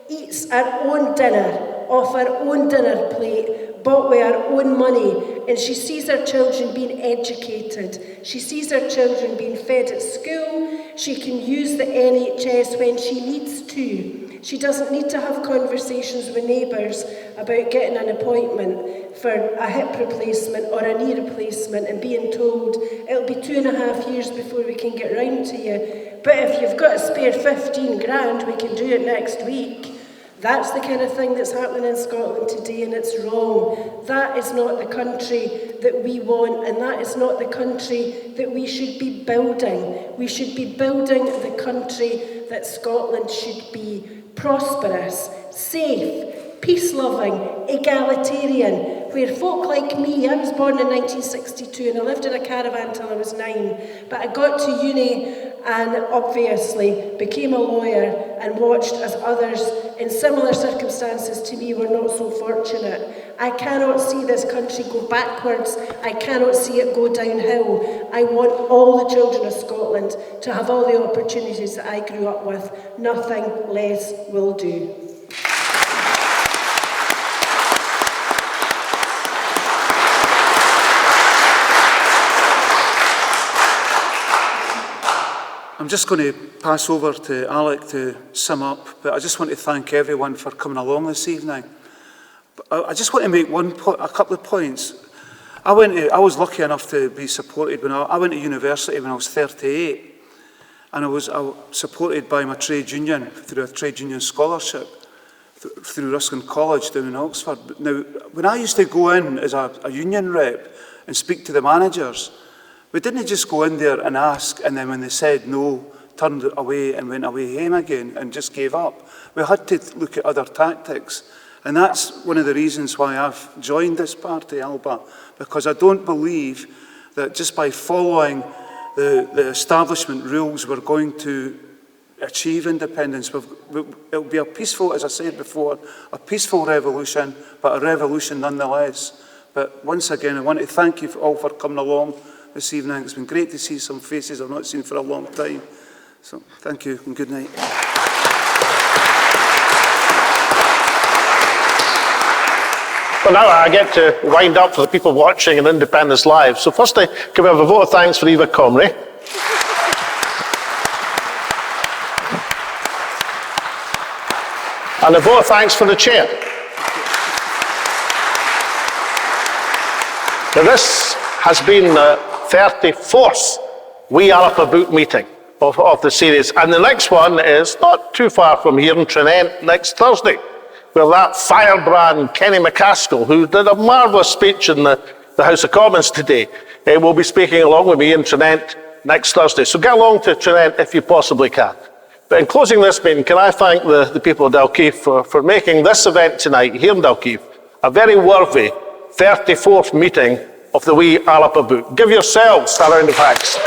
eats her own dinner off her own dinner plate, bought with her own money, and she sees her children being educated. She sees her children being fed at school. She can use the NHS when she needs to. She doesn't need to have conversations with neighbours about getting an appointment for a hip replacement or a knee replacement and being told it'll be 2.5 years before we can get round to you. But if you've got a spare 15 grand, we can do it next week. That's the kind of thing that's happening in Scotland today, and it's wrong. That is not the country that we want, and that is not the country that we should be building. We should be building the country that Scotland should be: prosperous, safe, peace-loving, egalitarian, where folk like me, I was born in 1962 and I lived in a caravan till I was 9, but I got to uni and obviously became a lawyer and watched as others in similar circumstances to me were not so fortunate. I cannot see this country go backwards. I cannot see it go downhill. I want all the children of Scotland to have all the opportunities that I grew up with. Nothing less will do. I'm just going to pass over to Alec to sum up, but I just want to thank everyone for coming along this evening. I just want to make a couple of points. I was lucky enough to be supported when I went to university when I was 38, and I was supported by my trade union through a trade union scholarship through Ruskin College down in Oxford. Now, when I used to go in as a union rep and speak to the managers, we didn't just go in there and ask, and then when they said no, turned away and went away home again and just gave up. We had to look at other tactics. And that's one of the reasons why I've joined this party, Alba, because I don't believe that just by following the establishment rules we're going to achieve independence. It'll be a peaceful, as I said before, a peaceful revolution, but a revolution nonetheless. But once again, I want to thank you all for coming along this evening. It's been great to see some faces I've not seen for a long time. So thank you and good night. Well, now I get to wind up for the people watching in Independence Live. So firstly, can we have a vote of thanks for Eva Comrie? And a vote of thanks for the chair. Now this has been the 34th We Are Up About meeting of the series. And the next one is not too far from here in Trinent next Thursday, where that firebrand Kenny McCaskill, who did a marvellous speech in the House of Commons today, will be speaking along with me in Trinent next Thursday. So get along to Trinent if you possibly can. But in closing this meeting, can I thank the people of Dalkeith for making this event tonight here in Dalkeith a very worthy 34th meeting of the We Are Up About. Give yourselves a round of thanks.